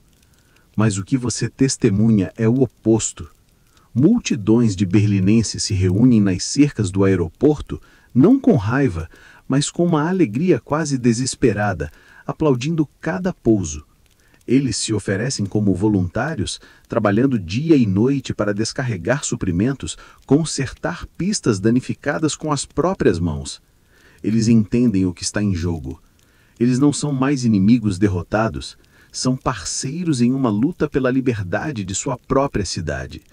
Mas o que você testemunha é o oposto. Multidões de berlinenses se reúnem nas cercas do aeroporto, não com raiva, mas com uma alegria quase desesperada, aplaudindo cada pouso. Eles se oferecem como voluntários, trabalhando dia e noite para descarregar suprimentos, consertar pistas danificadas com as próprias mãos. Eles entendem o que está em jogo. Eles não são mais inimigos derrotados, são parceiros em uma luta pela liberdade de sua própria cidade.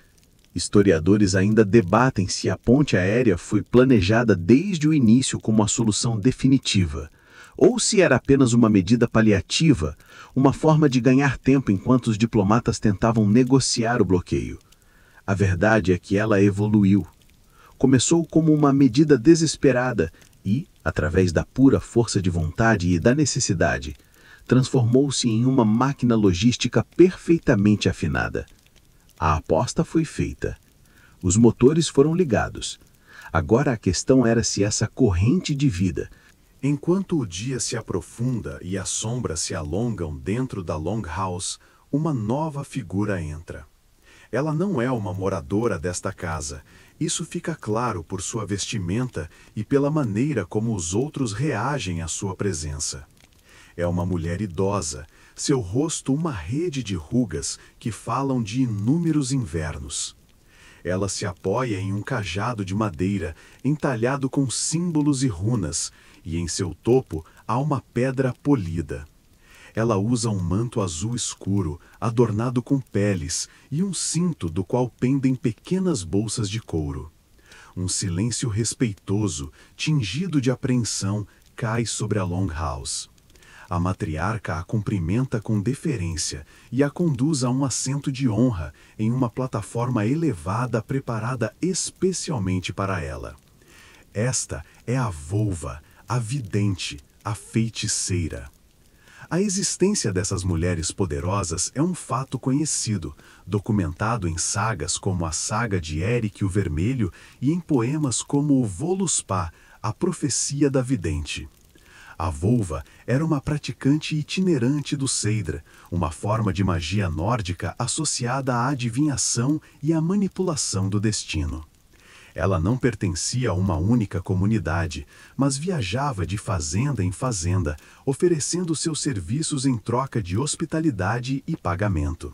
Historiadores ainda debatem se a ponte aérea foi planejada desde o início como a solução definitiva, ou se era apenas uma medida paliativa, uma forma de ganhar tempo enquanto os diplomatas tentavam negociar o bloqueio. A verdade é que ela evoluiu. Começou como uma medida desesperada e, através da pura força de vontade e da necessidade, transformou-se em uma máquina logística perfeitamente afinada. A aposta foi feita. Os motores foram ligados. Agora a questão era se essa corrente de vida, enquanto o dia se aprofunda e as sombras se alongam dentro da Longhouse, uma nova figura entra. Ela não é uma moradora desta casa. Isso fica claro por sua vestimenta e pela maneira como os outros reagem à sua presença. É uma mulher idosa, seu rosto uma rede de rugas que falam de inúmeros invernos. Ela se apoia em um cajado de madeira entalhado com símbolos e runas, e em seu topo há uma pedra polida. Ela usa um manto azul escuro, adornado com peles, e um cinto do qual pendem pequenas bolsas de couro. Um silêncio respeitoso, tingido de apreensão, cai sobre a Longhouse. A matriarca a cumprimenta com deferência e a conduz a um assento de honra em uma plataforma elevada preparada especialmente para ela. Esta é a Volva, a vidente, a feiticeira. A existência dessas mulheres poderosas é um fato conhecido, documentado em sagas como a saga de Eric o Vermelho e em poemas como o Völuspá, a profecia da vidente. A Volva era uma praticante itinerante do Seidr, uma forma de magia nórdica associada à adivinhação e à manipulação do destino. Ela não pertencia a uma única comunidade, mas viajava de fazenda em fazenda, oferecendo seus serviços em troca de hospitalidade e pagamento.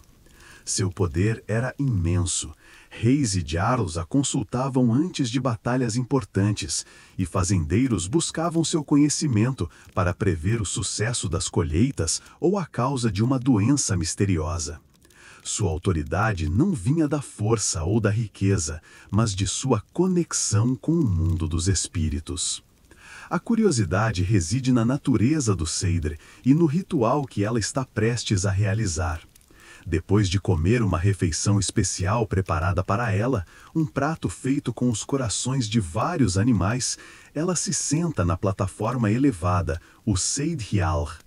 Seu poder era imenso. Reis e jarls a consultavam antes de batalhas importantes, e fazendeiros buscavam seu conhecimento para prever o sucesso das colheitas ou a causa de uma doença misteriosa. Sua autoridade não vinha da força ou da riqueza, mas de sua conexão com o mundo dos espíritos. A curiosidade reside na natureza do Seidr e no ritual que ela está prestes a realizar. Depois de comer uma refeição especial preparada para ela, um prato feito com os corações de vários animais, ela se senta na plataforma elevada, o Seidhjalr.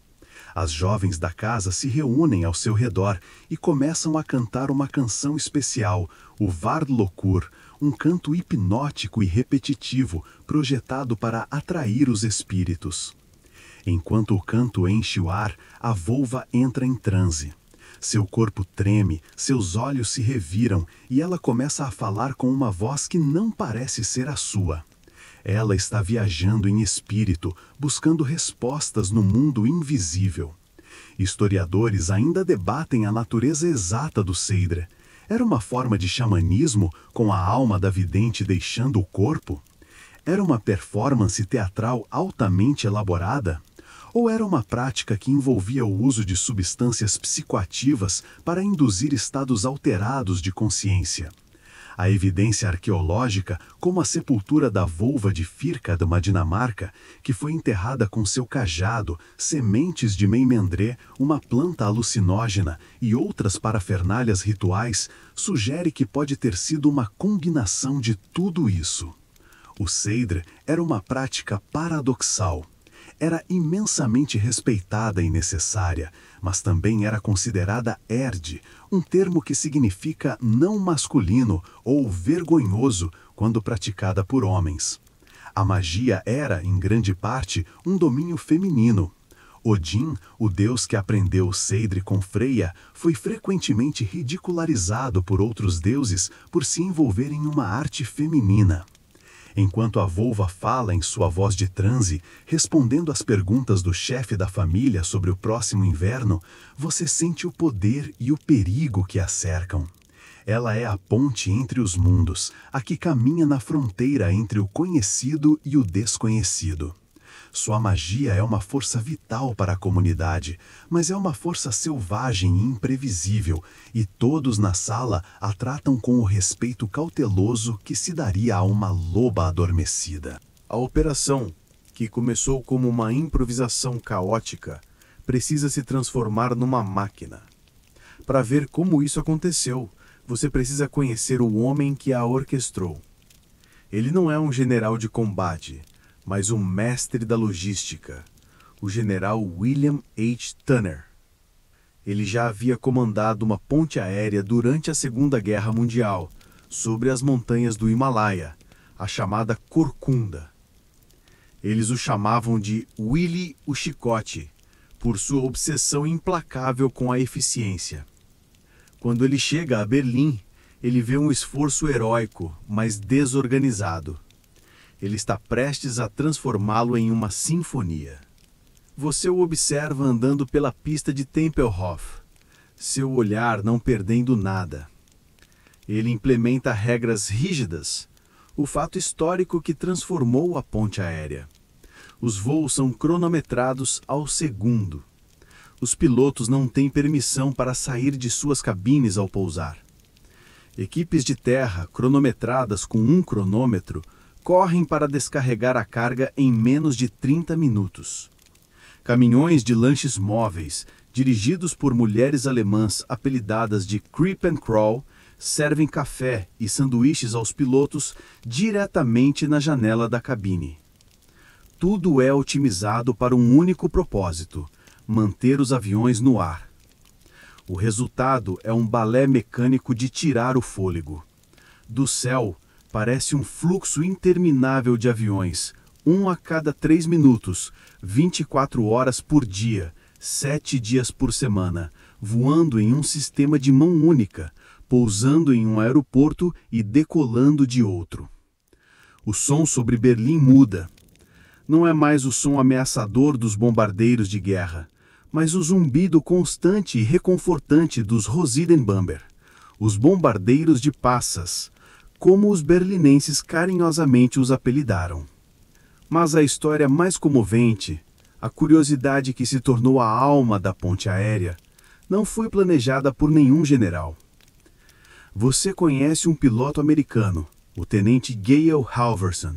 As jovens da casa se reúnem ao seu redor e começam a cantar uma canção especial, o Vardlokur, um canto hipnótico e repetitivo, projetado para atrair os espíritos. Enquanto o canto enche o ar, a Volva entra em transe. Seu corpo treme, seus olhos se reviram e ela começa a falar com uma voz que não parece ser a sua. Ela está viajando em espírito, buscando respostas no mundo invisível. Historiadores ainda debatem a natureza exata do Seidr. Era uma forma de xamanismo com a alma da vidente deixando o corpo? Era uma performance teatral altamente elaborada? Ou era uma prática que envolvia o uso de substâncias psicoativas para induzir estados alterados de consciência? A evidência arqueológica, como a sepultura da volva de Firkad, uma Dinamarca, que foi enterrada com seu cajado, sementes de meimendré, uma planta alucinógena e outras parafernálias rituais, sugere que pode ter sido uma combinação de tudo isso. O Seidr era uma prática paradoxal. Era imensamente respeitada e necessária, mas também era considerada erd, um termo que significa não masculino ou vergonhoso quando praticada por homens. A magia era, em grande parte, um domínio feminino. Odin, o deus que aprendeu o Seidr com Freya, foi frequentemente ridicularizado por outros deuses por se envolver em uma arte feminina. Enquanto a volva fala em sua voz de transe, respondendo às perguntas do chefe da família sobre o próximo inverno, você sente o poder e o perigo que a cercam. Ela é a ponte entre os mundos, a que caminha na fronteira entre o conhecido e o desconhecido. Sua magia é uma força vital para a comunidade, mas é uma força selvagem e imprevisível, e todos na sala a tratam com o respeito cauteloso que se daria a uma loba adormecida. A operação, que começou como uma improvisação caótica, precisa se transformar numa máquina. Para ver como isso aconteceu, você precisa conhecer o homem que a orquestrou. Ele não é um general de combate, mas um mestre da logística, o general William H. Tanner. Ele já havia comandado uma ponte aérea durante a Segunda Guerra Mundial, sobre as montanhas do Himalaia, a chamada Corcunda. Eles o chamavam de Willy o Chicote, por sua obsessão implacável com a eficiência. Quando ele chega a Berlim, ele vê um esforço heróico, mas desorganizado. Ele está prestes a transformá-lo em uma sinfonia. Você o observa andando pela pista de Tempelhof, seu olhar não perdendo nada. Ele implementa regras rígidas, o fato histórico que transformou a ponte aérea. Os voos são cronometrados ao segundo. Os pilotos não têm permissão para sair de suas cabines ao pousar. Equipes de terra, cronometradas com um cronômetro, correm para descarregar a carga em menos de 30 minutos. Caminhões de lanches móveis, dirigidos por mulheres alemãs apelidadas de Creep and Crawl, servem café e sanduíches aos pilotos diretamente na janela da cabine. Tudo é otimizado para um único propósito: manter os aviões no ar. O resultado é um balé mecânico de tirar o fôlego. Do céu, parece um fluxo interminável de aviões, um a cada 3 minutos, 24 horas por dia, 7 dias por semana, voando em um sistema de mão única, pousando em um aeroporto e decolando de outro. O som sobre Berlim muda. Não é mais o som ameaçador dos bombardeiros de guerra, mas o zumbido constante e reconfortante dos Rosidenbomber, os bombardeiros de passas, como os berlinenses carinhosamente os apelidaram. Mas a história mais comovente, a curiosidade que se tornou a alma da ponte aérea, não foi planejada por nenhum general. Você conhece um piloto americano, o tenente Gale Halvorson.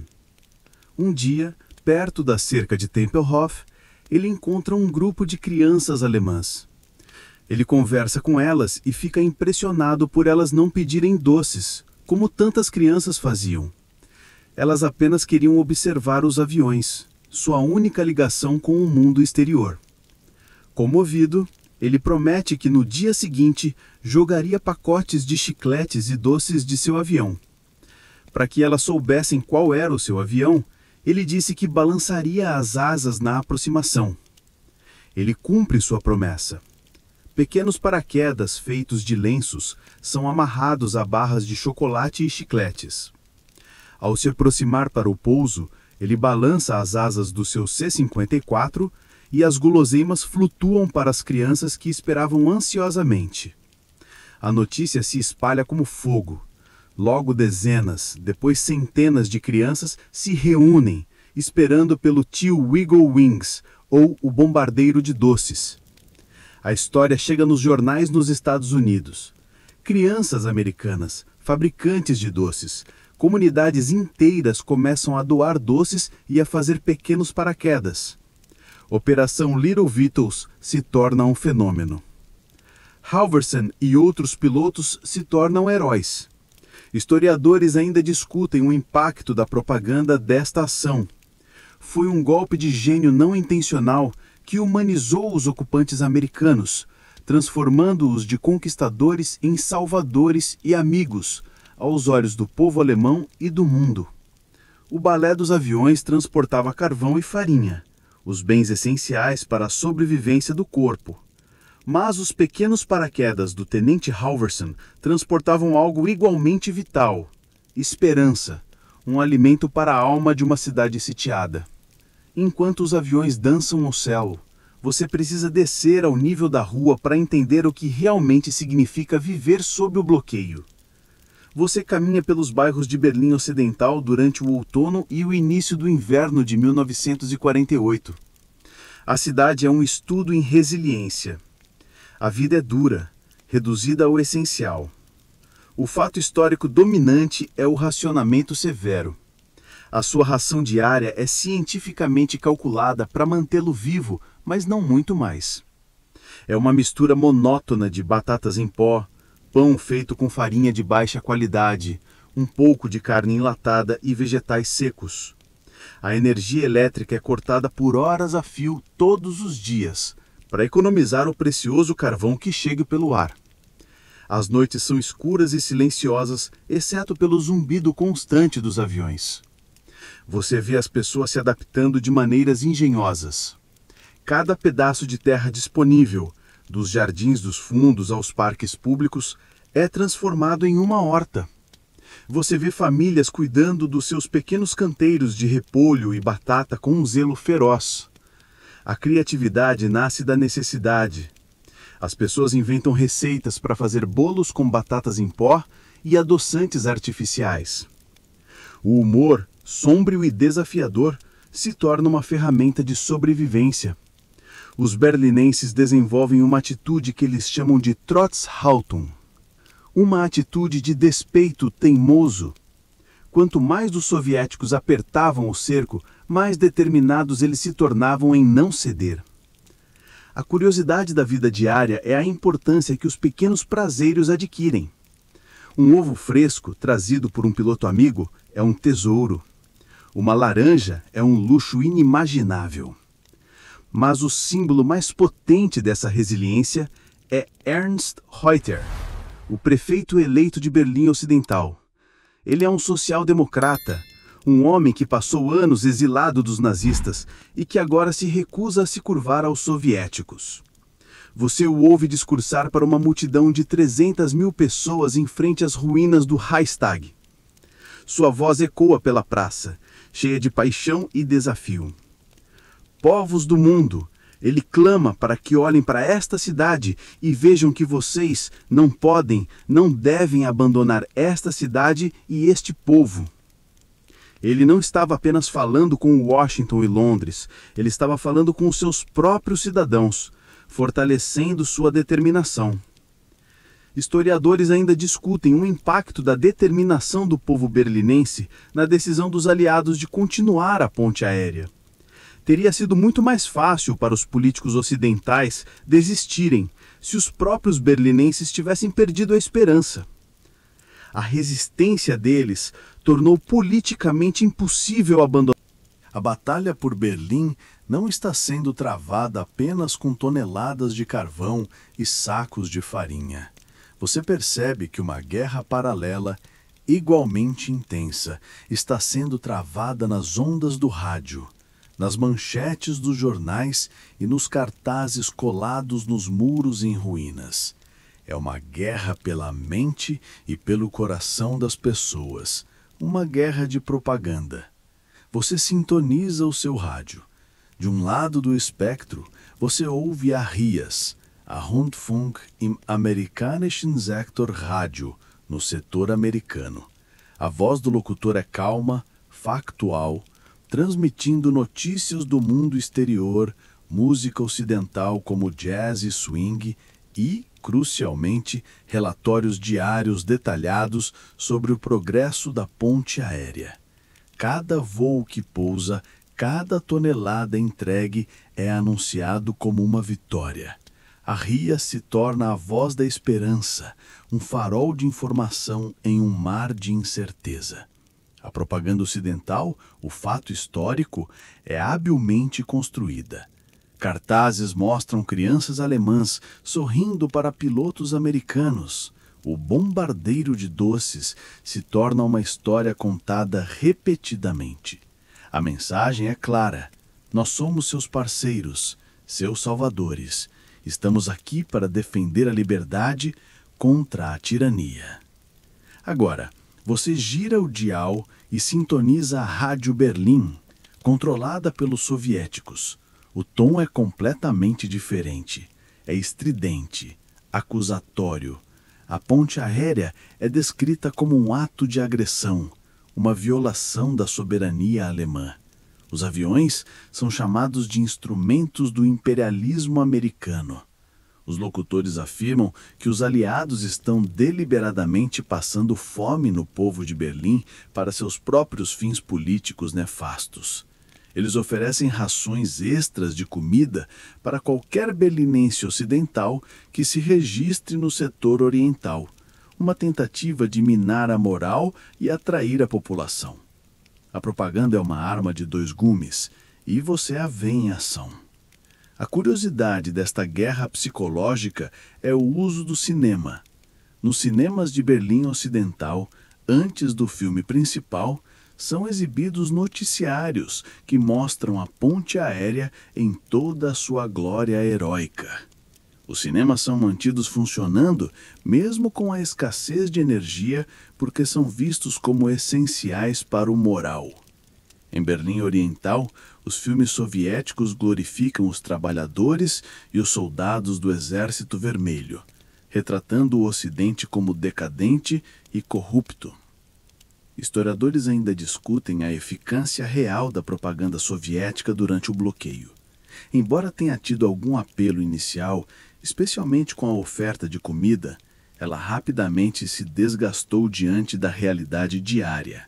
Um dia, perto da cerca de Tempelhof, ele encontra um grupo de crianças alemãs. Ele conversa com elas e fica impressionado por elas não pedirem doces, como tantas crianças faziam. Elas apenas queriam observar os aviões, sua única ligação com o mundo exterior. Comovido, ele promete que no dia seguinte jogaria pacotes de chicletes e doces de seu avião. Para que elas soubessem qual era o seu avião, ele disse que balançaria as asas na aproximação. Ele cumpre sua promessa. Pequenos paraquedas feitos de lenços são amarrados a barras de chocolate e chicletes. Ao se aproximar para o pouso, ele balança as asas do seu C-54 e as guloseimas flutuam para as crianças que esperavam ansiosamente. A notícia se espalha como fogo. Logo dezenas, depois centenas de crianças se reúnem, esperando pelo tio Wiggle Wings, ou o bombardeiro de doces. A história chega nos jornais nos Estados Unidos. Crianças americanas, fabricantes de doces, comunidades inteiras começam a doar doces e a fazer pequenos paraquedas. Operação Little Beatles se torna um fenômeno. Halverson e outros pilotos se tornam heróis. Historiadores ainda discutem o impacto da propaganda desta ação. Foi um golpe de gênio não intencional que humanizou os ocupantes americanos, transformando-os de conquistadores em salvadores e amigos, aos olhos do povo alemão e do mundo. O balé dos aviões transportava carvão e farinha, os bens essenciais para a sobrevivência do corpo. Mas os pequenos paraquedas do tenente Halverson transportavam algo igualmente vital: esperança, um alimento para a alma de uma cidade sitiada. Enquanto os aviões dançam no céu, você precisa descer ao nível da rua para entender o que realmente significa viver sob o bloqueio. Você caminha pelos bairros de Berlim Ocidental durante o outono e o início do inverno de 1948. A cidade é um estudo em resiliência. A vida é dura, reduzida ao essencial. O fato histórico dominante é o racionamento severo. A sua ração diária é cientificamente calculada para mantê-lo vivo, mas não muito mais. É uma mistura monótona de batatas em pó, pão feito com farinha de baixa qualidade, um pouco de carne enlatada e vegetais secos. A energia elétrica é cortada por horas a fio todos os dias, para economizar o precioso carvão que chega pelo ar. As noites são escuras e silenciosas, exceto pelo zumbido constante dos aviões. Você vê as pessoas se adaptando de maneiras engenhosas. Cada pedaço de terra disponível, dos jardins dos fundos aos parques públicos, é transformado em uma horta. Você vê famílias cuidando dos seus pequenos canteiros de repolho e batata com um zelo feroz. A criatividade nasce da necessidade. As pessoas inventam receitas para fazer bolos com batatas em pó e adoçantes artificiais. O humor, sombrio e desafiador, se torna uma ferramenta de sobrevivência. Os berlinenses desenvolvem uma atitude que eles chamam de Trotzhaltung, uma atitude de despeito teimoso. Quanto mais os soviéticos apertavam o cerco, mais determinados eles se tornavam em não ceder. A curiosidade da vida diária é a importância que os pequenos prazeres adquirem. Um ovo fresco, trazido por um piloto amigo, é um tesouro. Uma laranja é um luxo inimaginável. Mas o símbolo mais potente dessa resiliência é Ernst Reuter, o prefeito eleito de Berlim Ocidental. Ele é um social-democrata, um homem que passou anos exilado dos nazistas e que agora se recusa a se curvar aos soviéticos. Você o ouve discursar para uma multidão de 300.000 pessoas em frente às ruínas do Reichstag. Sua voz ecoa pela praça, cheia de paixão e desafio. Povos do mundo, ele clama para que olhem para esta cidade e vejam que vocês não podem, não devem abandonar esta cidade e este povo. Ele não estava apenas falando com Washington e Londres, ele estava falando com os seus próprios cidadãos, fortalecendo sua determinação. Historiadores ainda discutem o impacto da determinação do povo berlinense na decisão dos aliados de continuar a ponte aérea. Teria sido muito mais fácil para os políticos ocidentais desistirem se os próprios berlinenses tivessem perdido a esperança. A resistência deles tornou politicamente impossível abandonar. A batalha por Berlim não está sendo travada apenas com toneladas de carvão e sacos de farinha. Você percebe que uma guerra paralela, igualmente intensa, está sendo travada nas ondas do rádio, nas manchetes dos jornais e nos cartazes colados nos muros em ruínas. É uma guerra pela mente e pelo coração das pessoas, Uma guerra de propaganda. Você sintoniza o seu rádio. De um lado do espectro, você ouve a RIAS, a Rundfunk im Amerikanischen Sektor Radio, no setor americano. A voz do locutor é calma, factual, transmitindo notícias do mundo exterior, música ocidental como jazz e swing e, crucialmente, relatórios diários detalhados sobre o progresso da ponte aérea. Cada voo que pousa, cada tonelada entregue é anunciado como uma vitória. A RIA se torna a voz da esperança, um farol de informação em um mar de incerteza. A propaganda ocidental, o fato histórico, é habilmente construída. Cartazes mostram crianças alemãs sorrindo para pilotos americanos. O bombardeiro de doces se torna uma história contada repetidamente. A mensagem é clara: nós somos seus parceiros, seus salvadores. Estamos aqui para defender a liberdade contra a tirania. Agora, você gira o dial e sintoniza a Rádio Berlim, controlada pelos soviéticos. O tom é completamente diferente. É estridente, acusatório. A ponte aérea é descrita como um ato de agressão, uma violação da soberania alemã. Os aviões são chamados de instrumentos do imperialismo americano. Os locutores afirmam que os aliados estão deliberadamente passando fome no povo de Berlim para seus próprios fins políticos nefastos. Eles oferecem rações extras de comida para qualquer berlinense ocidental que se registre no setor oriental, uma tentativa de minar a moral e atrair a população. A propaganda é uma arma de dois gumes e você a vê em ação. A curiosidade desta guerra psicológica é o uso do cinema. Nos cinemas de Berlim Ocidental, antes do filme principal, são exibidos noticiários que mostram a ponte aérea em toda a sua glória heróica. Os cinemas são mantidos funcionando mesmo com a escassez de energia porque são vistos como essenciais para o moral. Em Berlim Oriental, os filmes soviéticos glorificam os trabalhadores e os soldados do Exército Vermelho, retratando o Ocidente como decadente e corrupto. Historiadores ainda discutem a eficácia real da propaganda soviética durante o bloqueio. Embora tenha tido algum apelo inicial, especialmente com a oferta de comida, ela rapidamente se desgastou diante da realidade diária.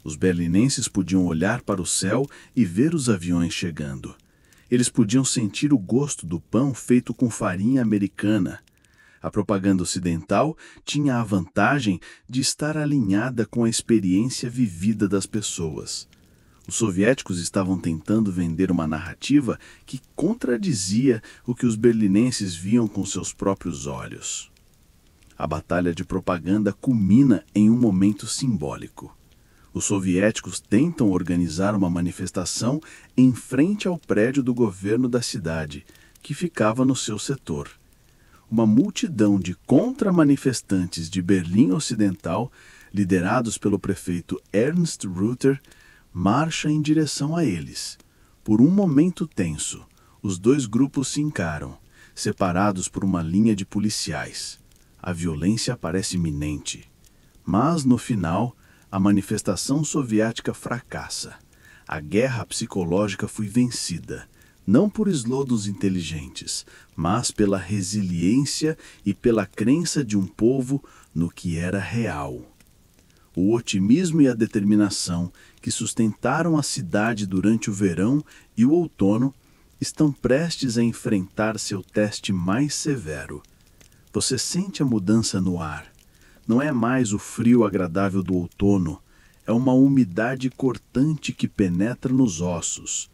Os berlinenses podiam olhar para o céu e ver os aviões chegando. Eles podiam sentir o gosto do pão feito com farinha americana. A propaganda ocidental tinha a vantagem de estar alinhada com a experiência vivida das pessoas. Os soviéticos estavam tentando vender uma narrativa que contradizia o que os berlinenses viam com seus próprios olhos. A batalha de propaganda culmina em um momento simbólico. Os soviéticos tentam organizar uma manifestação em frente ao prédio do governo da cidade, que ficava no seu setor. Uma multidão de contra-manifestantes de Berlim Ocidental, liderados pelo prefeito Ernst Reuter, marcha em direção a eles. Por um momento tenso, os dois grupos se encaram, separados por uma linha de policiais. A violência parece iminente. Mas, no final, a manifestação soviética fracassa. A guerra psicológica foi vencida, não por eslodos inteligentes, mas pela resiliência e pela crença de um povo no que era real. O otimismo e a determinação que sustentaram a cidade durante o verão e o outono estão prestes a enfrentar seu teste mais severo. Você sente a mudança no ar. Não é mais o frio agradável do outono, é uma umidade cortante que penetra nos ossos.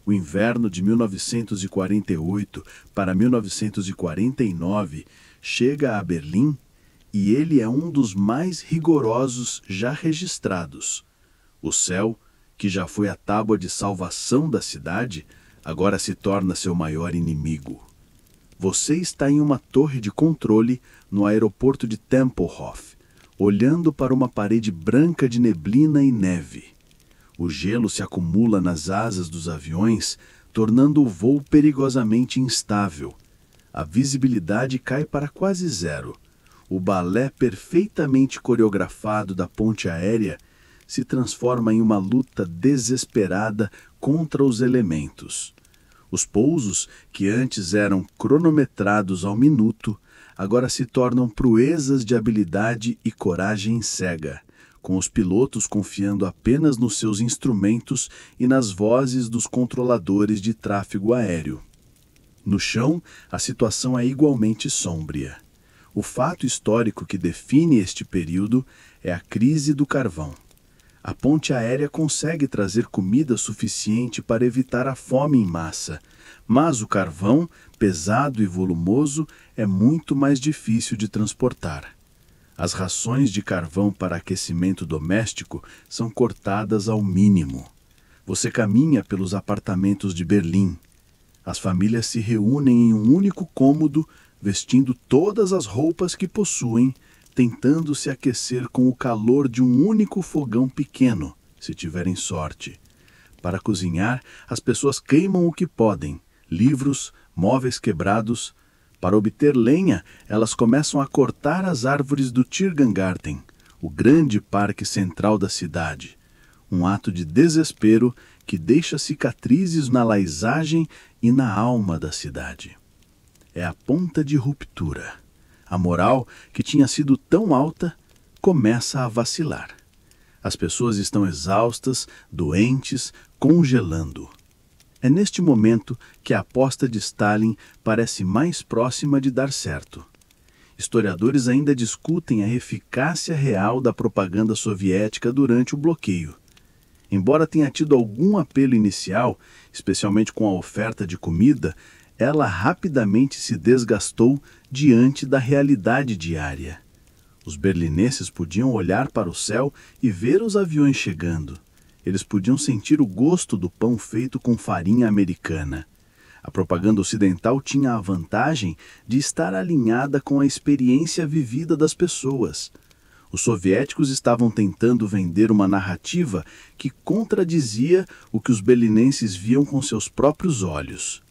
O inverno de 1948 para 1949 chega a Berlim e ele é um dos mais rigorosos já registrados. O céu, que já foi a tábua de salvação da cidade, agora se torna seu maior inimigo. Você está em uma torre de controle no aeroporto de Tempelhof, olhando para uma parede branca de neblina e neve. O gelo se acumula nas asas dos aviões, tornando o voo perigosamente instável. A visibilidade cai para quase zero. O balé perfeitamente coreografado da ponte aérea se transforma em uma luta desesperada contra os elementos. Os pousos, que antes eram cronometrados ao minuto, agora se tornam proezas de habilidade e coragem cega, com os pilotos confiando apenas nos seus instrumentos e nas vozes dos controladores de tráfego aéreo. No chão, a situação é igualmente sômbria. O fato histórico que define este período é a crise do carvão. A ponte aérea consegue trazer comida suficiente para evitar a fome em massa, mas o carvão, pesado e volumoso, é muito mais difícil de transportar. As rações de carvão para aquecimento doméstico são cortadas ao mínimo. Você caminha pelos apartamentos de Berlim. As famílias se reúnem em um único cômodo, vestindo todas as roupas que possuem, tentando se aquecer com o calor de um único fogão pequeno, se tiverem sorte. Para cozinhar, as pessoas queimam o que podem, livros, móveis quebrados. Para obter lenha, elas começam a cortar as árvores do Tiergarten, o grande parque central da cidade. Um ato de desespero que deixa cicatrizes na paisagem e na alma da cidade. É a ponta de ruptura. A moral, que tinha sido tão alta, começa a vacilar. As pessoas estão exaustas, doentes, congelando. É neste momento que a aposta de Stalin parece mais próxima de dar certo. Historiadores ainda discutem a eficácia real da propaganda soviética durante o bloqueio. Embora tenha tido algum apelo inicial, especialmente com a oferta de comida, ela rapidamente se desgastou diante da realidade diária. Os berlineses podiam olhar para o céu e ver os aviões chegando. Eles podiam sentir o gosto do pão feito com farinha americana. A propaganda ocidental tinha a vantagem de estar alinhada com a experiência vivida das pessoas. Os soviéticos estavam tentando vender uma narrativa que contradizia o que os berlinenses viam com seus próprios olhos.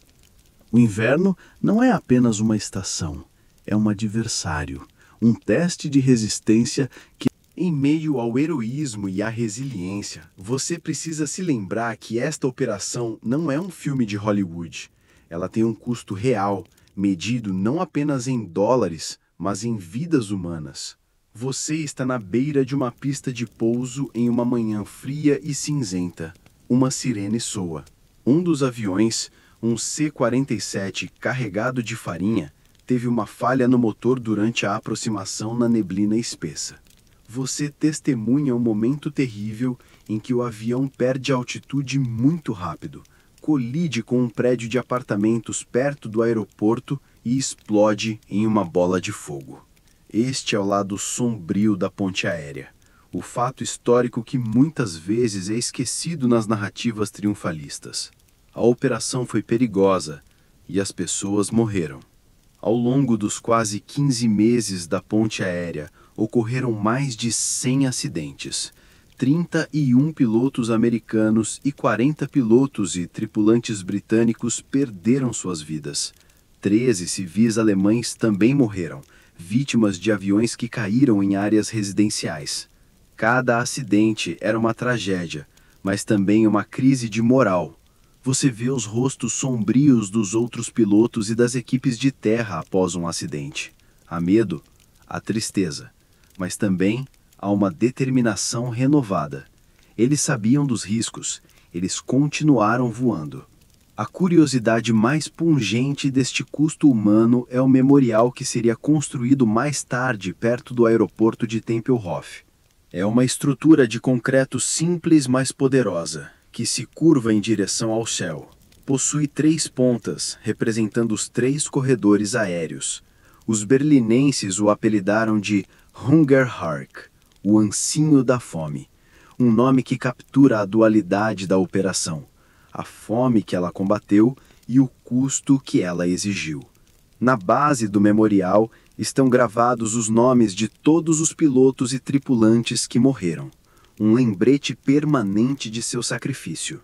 O inverno não é apenas uma estação, é um adversário, um teste de resistência que, em meio ao heroísmo e à resiliência, você precisa se lembrar que esta operação não é um filme de Hollywood. Ela tem um custo real, medido não apenas em dólares, mas em vidas humanas. Você está na beira de uma pista de pouso em uma manhã fria e cinzenta. Uma sirene soa. Um dos aviões, um C-47 carregado de farinha, teve uma falha no motor durante a aproximação na neblina espessa. Você testemunha um momento terrível em que o avião perde altitude muito rápido, colide com um prédio de apartamentos perto do aeroporto e explode em uma bola de fogo. Este é o lado sombrio da ponte aérea, o fato histórico que muitas vezes é esquecido nas narrativas triunfalistas. A operação foi perigosa e as pessoas morreram. Ao longo dos quase 15 meses da ponte aérea, ocorreram mais de 100 acidentes. 31 pilotos americanos e 40 pilotos e tripulantes britânicos perderam suas vidas. 13 civis alemães também morreram, vítimas de aviões que caíram em áreas residenciais. Cada acidente era uma tragédia, mas também uma crise de moral. Você vê os rostos sombrios dos outros pilotos e das equipes de terra após um acidente. Há medo, há tristeza, mas também há uma determinação renovada. Eles sabiam dos riscos, eles continuaram voando. A curiosidade mais pungente deste custo humano é o memorial que seria construído mais tarde perto do aeroporto de Tempelhof. É uma estrutura de concreto simples, mas poderosa, que se curva em direção ao céu. Possui 3 pontas, representando os 3 corredores aéreos. Os berlinenses o apelidaram de Hungerhark, o ancinho da fome, um nome que captura a dualidade da operação, a fome que ela combateu e o custo que ela exigiu. Na base do memorial Estão gravados os nomes de todos os pilotos e tripulantes que morreram, um lembrete permanente de seu sacrifício.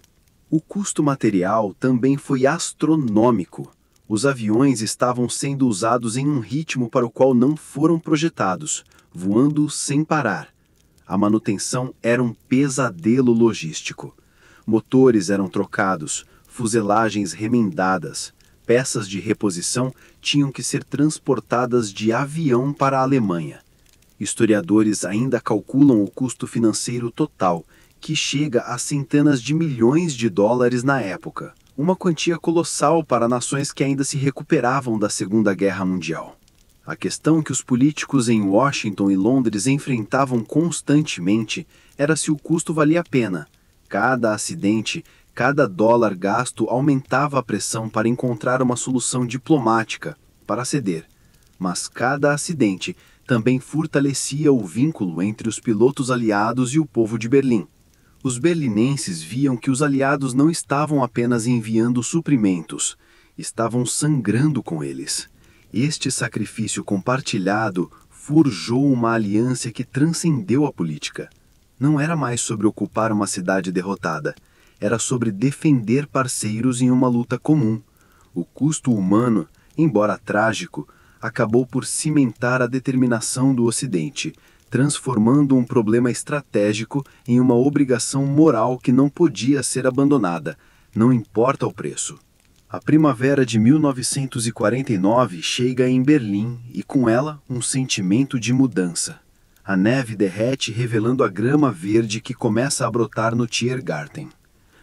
O custo material também foi astronômico. Os aviões estavam sendo usados em um ritmo para o qual não foram projetados, voando sem parar. A manutenção era um pesadelo logístico. Motores eram trocados, fuselagens remendadas, peças de reposição tinham que ser transportadas de avião para a Alemanha. Historiadores ainda calculam o custo financeiro total, que chega a centenas de milhões de dólares na época, uma quantia colossal para nações que ainda se recuperavam da Segunda Guerra Mundial. A questão que os políticos em Washington e Londres enfrentavam constantemente era se o custo valia a pena. Cada acidente, cada dólar gasto aumentava a pressão para encontrar uma solução diplomática, para ceder. Mas cada acidente também fortalecia o vínculo entre os pilotos aliados e o povo de Berlim. Os berlinenses viam que os aliados não estavam apenas enviando suprimentos, estavam sangrando com eles. Este sacrifício compartilhado forjou uma aliança que transcendeu a política. Não era mais sobre ocupar uma cidade derrotada, era sobre defender parceiros em uma luta comum. O custo humano, embora trágico, acabou por cimentar a determinação do Ocidente, transformando um problema estratégico em uma obrigação moral que não podia ser abandonada, não importa o preço. A primavera de 1949 chega em Berlim e com ela um sentimento de mudança. A neve derrete revelando a grama verde que começa a brotar no Tiergarten.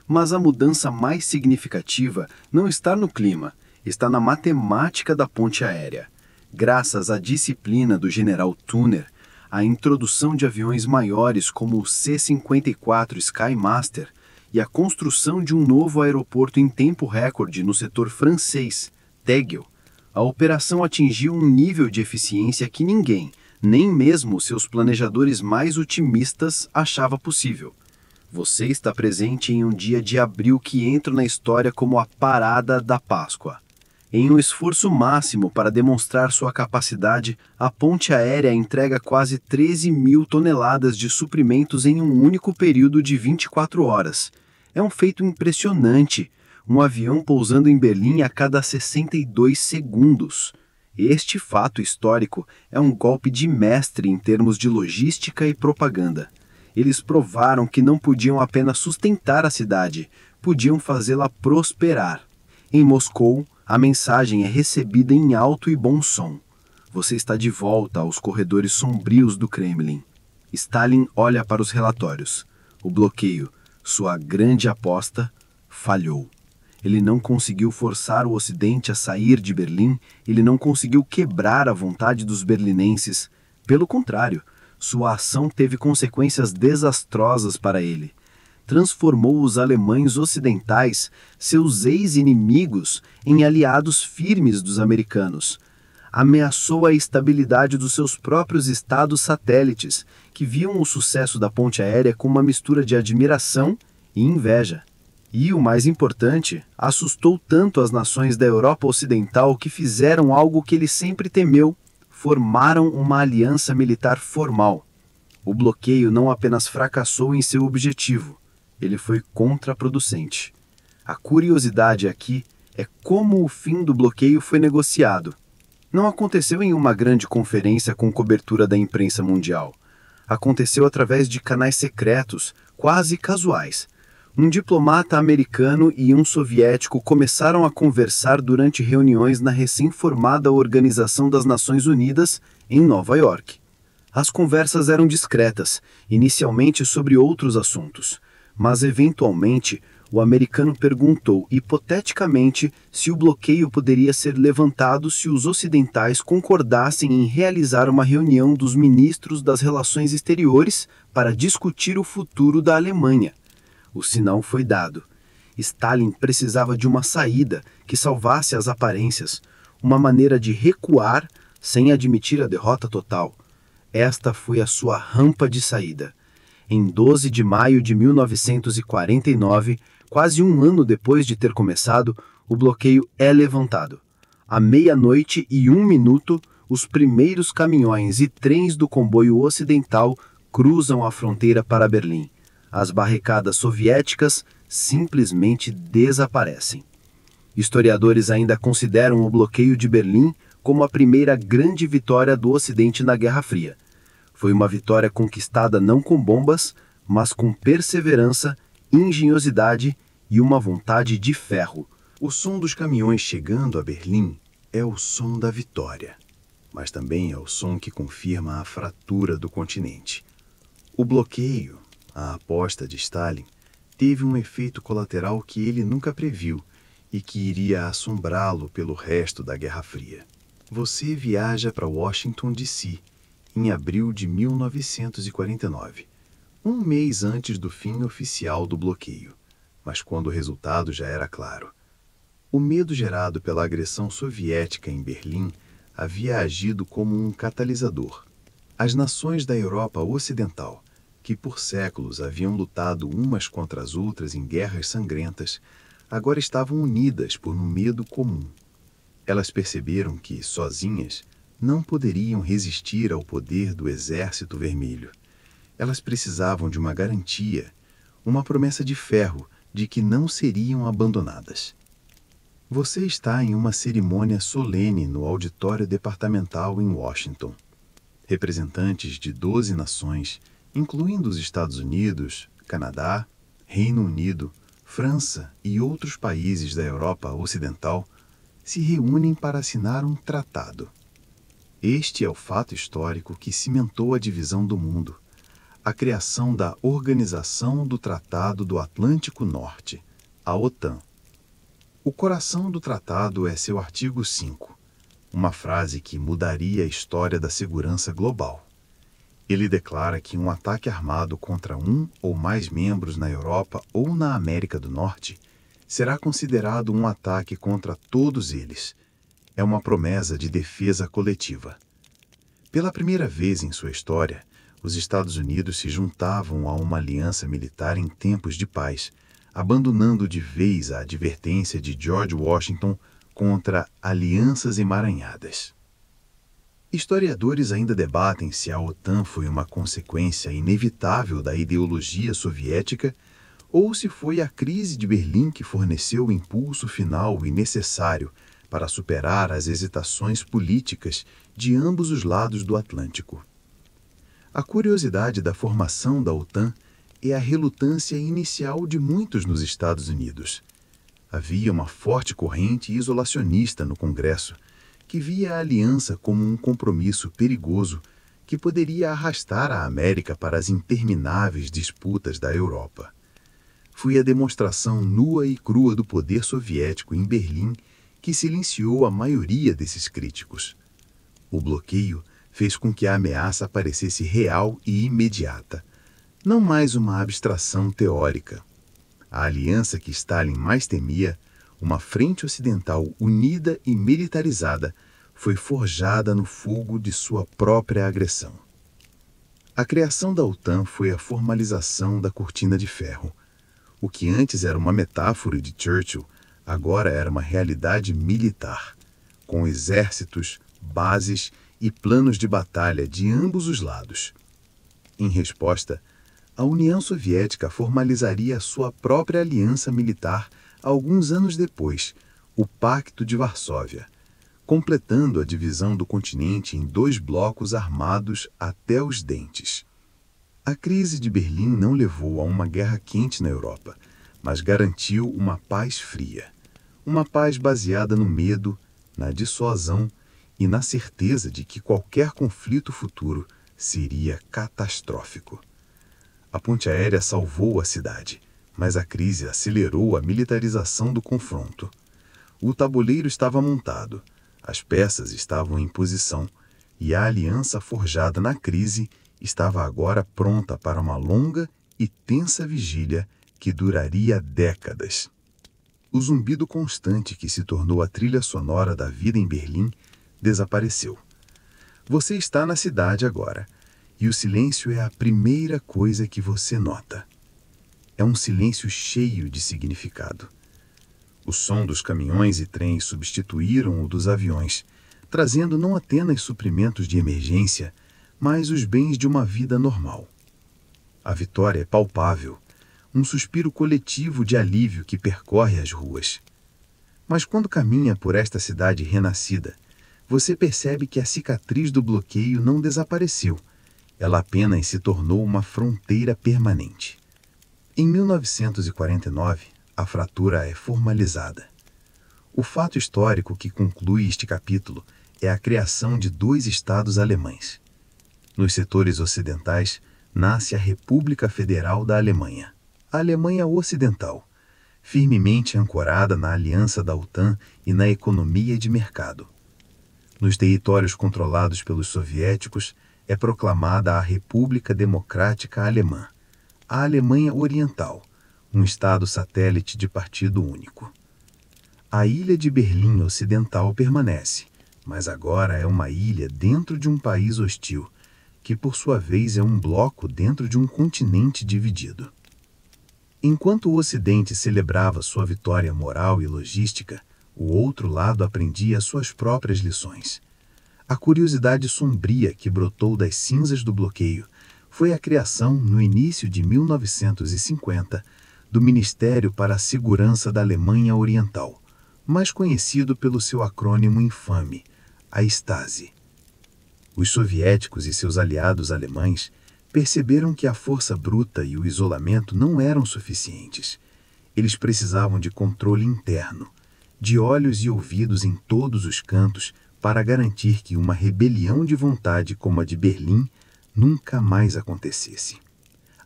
Mas a mudança mais significativa não está no clima, está na matemática da ponte aérea. Graças à disciplina do general Thuner, a introdução de aviões maiores como o C-54 Skymaster e a construção de um novo aeroporto em tempo recorde no setor francês, Tegel, a operação atingiu um nível de eficiência que ninguém, nem mesmo seus planejadores mais otimistas, achava possível. Você está presente em um dia de abril que entra na história como a Parada da Páscoa. Em um esforço máximo para demonstrar sua capacidade, a ponte aérea entrega quase 13 mil toneladas de suprimentos em um único período de 24 horas. É um feito impressionante, um avião pousando em Berlim a cada 62 segundos. Este fato histórico é um golpe de mestre em termos de logística e propaganda. Eles provaram que não podiam apenas sustentar a cidade, podiam fazê-la prosperar. Em Moscou, a mensagem é recebida em alto e bom som. Você está de volta aos corredores sombrios do Kremlin. Stalin olha para os relatórios. O bloqueio, sua grande aposta, falhou. Ele não conseguiu forçar o Ocidente a sair de Berlim, ele não conseguiu quebrar a vontade dos berlinenses. Pelo contrário, sua ação teve consequências desastrosas para ele. Transformou os alemães ocidentais, seus ex-inimigos, em aliados firmes dos americanos. Ameaçou a estabilidade dos seus próprios estados satélites, que viam o sucesso da ponte aérea com uma mistura de admiração e inveja. E, o mais importante, assustou tanto as nações da Europa Ocidental que fizeram algo que ele sempre temeu: formaram uma aliança militar formal. O bloqueio não apenas fracassou em seu objetivo, ele foi contraproducente. A curiosidade aqui é como o fim do bloqueio foi negociado. Não aconteceu em uma grande conferência com cobertura da imprensa mundial. Aconteceu através de canais secretos, quase casuais. Um diplomata americano e um soviético começaram a conversar durante reuniões na recém-formada Organização das Nações Unidas, em Nova York. As conversas eram discretas, inicialmente sobre outros assuntos, mas eventualmente o americano perguntou hipoteticamente se o bloqueio poderia ser levantado se os ocidentais concordassem em realizar uma reunião dos ministros das relações exteriores para discutir o futuro da Alemanha. O sinal foi dado. Stalin precisava de uma saída que salvasse as aparências, uma maneira de recuar sem admitir a derrota total. Esta foi a sua rampa de saída. Em 12 de maio de 1949, quase um ano depois de ter começado, o bloqueio é levantado. À 00:01, os primeiros caminhões e trens do comboio ocidental cruzam a fronteira para Berlim. As barricadas soviéticas simplesmente desaparecem. Historiadores ainda consideram o bloqueio de Berlim como a primeira grande vitória do Ocidente na Guerra Fria. Foi uma vitória conquistada não com bombas, mas com perseverança, engenhosidade e uma vontade de ferro. O som dos caminhões chegando a Berlim é o som da vitória, mas também é o som que confirma a fratura do continente. O bloqueio, a aposta de Stalin, teve um efeito colateral que ele nunca previu e que iria assombrá-lo pelo resto da Guerra Fria. Você viaja para Washington, D.C., em abril de 1949, um mês antes do fim oficial do bloqueio, mas quando o resultado já era claro. O medo gerado pela agressão soviética em Berlim havia agido como um catalisador. As nações da Europa Ocidental, que por séculos haviam lutado umas contra as outras em guerras sangrentas, agora estavam unidas por um medo comum. Elas perceberam que, sozinhas, não poderiam resistir ao poder do Exército Vermelho. Elas precisavam de uma garantia, uma promessa de ferro de que não seriam abandonadas. Você está em uma cerimônia solene no auditório departamental em Washington. Representantes de 12 nações, incluindo os Estados Unidos, Canadá, Reino Unido, França e outros países da Europa Ocidental, se reúnem para assinar um tratado. Este é o fato histórico que cimentou a divisão do mundo, a criação da Organização do Tratado do Atlântico Norte, a OTAN. O coração do tratado é seu artigo 5, uma frase que mudaria a história da segurança global. Ele declara que um ataque armado contra um ou mais membros na Europa ou na América do Norte será considerado um ataque contra todos eles. É uma promessa de defesa coletiva. Pela primeira vez em sua história, os Estados Unidos se juntavam a uma aliança militar em tempos de paz, abandonando de vez a advertência de George Washington contra alianças emaranhadas. Historiadores ainda debatem se a OTAN foi uma consequência inevitável da ideologia soviética ou se foi a crise de Berlim que forneceu o impulso final e necessário para superar as hesitações políticas de ambos os lados do Atlântico. A curiosidade da formação da OTAN é a relutância inicial de muitos nos Estados Unidos. Havia uma forte corrente isolacionista no Congresso, que via a aliança como um compromisso perigoso que poderia arrastar a América para as intermináveis disputas da Europa. Foi a demonstração nua e crua do poder soviético em Berlim que silenciou a maioria desses críticos. O bloqueio fez com que a ameaça parecesse real e imediata, não mais uma abstração teórica. A aliança que Stalin mais temia, uma frente ocidental unida e militarizada, foi forjada no fogo de sua própria agressão. A criação da OTAN foi a formalização da Cortina de Ferro. O que antes era uma metáfora de Churchill, agora era uma realidade militar, com exércitos, bases e planos de batalha de ambos os lados. Em resposta, a União Soviética formalizaria sua própria aliança militar alguns anos depois, o Pacto de Varsóvia, completando a divisão do continente em 2 blocos armados até os dentes. A crise de Berlim não levou a uma guerra quente na Europa, mas garantiu uma paz fria, uma paz baseada no medo, na dissuasão e na certeza de que qualquer conflito futuro seria catastrófico. A ponte aérea salvou a cidade, mas a crise acelerou a militarização do confronto. O tabuleiro estava montado, as peças estavam em posição e a aliança forjada na crise estava agora pronta para uma longa e tensa vigília que duraria décadas. O zumbido constante que se tornou a trilha sonora da vida em Berlim desapareceu. Você está na cidade agora, e o silêncio é a primeira coisa que você nota. É um silêncio cheio de significado. O som dos caminhões e trens substituíram o dos aviões, trazendo não apenas suprimentos de emergência, mas os bens de uma vida normal. A vitória é palpável, um suspiro coletivo de alívio que percorre as ruas. Mas quando caminha por esta cidade renascida, você percebe que a cicatriz do bloqueio não desapareceu, ela apenas se tornou uma fronteira permanente. Em 1949, a fratura é formalizada. O fato histórico que conclui este capítulo é a criação de 2 estados alemães. Nos setores ocidentais, nasce a República Federal da Alemanha, a Alemanha Ocidental, firmemente ancorada na aliança da OTAN e na economia de mercado. Nos territórios controlados pelos soviéticos, é proclamada a República Democrática Alemã, a Alemanha Oriental, um estado satélite de partido único. A ilha de Berlim Ocidental permanece, mas agora é uma ilha dentro de um país hostil, que por sua vez é um bloco dentro de um continente dividido. Enquanto o Ocidente celebrava sua vitória moral e logística, o outro lado aprendia suas próprias lições. A curiosidade sombria que brotou das cinzas do bloqueio foi a criação, no início de 1950, do Ministério para a Segurança da Alemanha Oriental, mais conhecido pelo seu acrônimo infame, a Stasi. Os soviéticos e seus aliados alemães perceberam que a força bruta e o isolamento não eram suficientes. Eles precisavam de controle interno, de olhos e ouvidos em todos os cantos para garantir que uma rebelião de vontade como a de Berlim nunca mais acontecesse.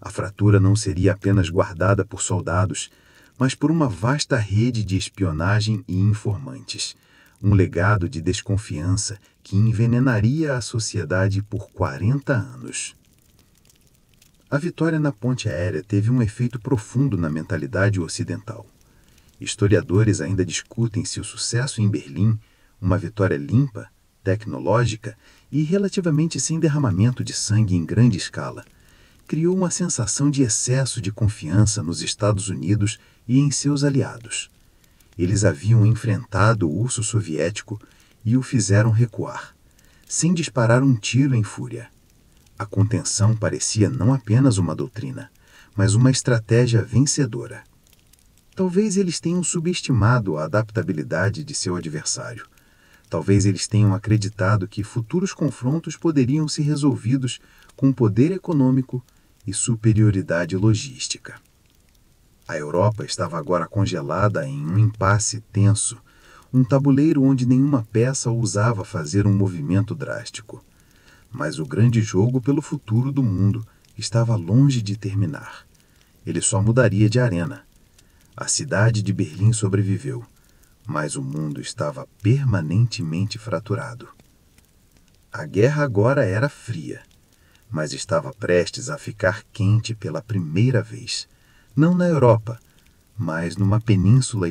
A fratura não seria apenas guardada por soldados, mas por uma vasta rede de espionagem e informantes, um legado de desconfiança que envenenaria a sociedade por 40 anos. A vitória na ponte aérea teve um efeito profundo na mentalidade ocidental. Historiadores ainda discutem se o sucesso em Berlim, uma vitória limpa, tecnológica e relativamente sem derramamento de sangue em grande escala, criou uma sensação de excesso de confiança nos Estados Unidos e em seus aliados. Eles haviam enfrentado o urso soviético e o fizeram recuar, sem disparar um tiro em fúria. A contenção parecia não apenas uma doutrina, mas uma estratégia vencedora. Talvez eles tenham subestimado a adaptabilidade de seu adversário. Talvez eles tenham acreditado que futuros confrontos poderiam ser resolvidos com poder econômico e superioridade logística. A Europa estava agora congelada em um impasse tenso, um tabuleiro onde nenhuma peça ousava fazer um movimento drástico. Mas o grande jogo pelo futuro do mundo estava longe de terminar. Ele só mudaria de arena. A cidade de Berlim sobreviveu, mas o mundo estava permanentemente fraturado. A guerra agora era fria, mas estava prestes a ficar quente pela primeira vez, não na Europa, mas numa península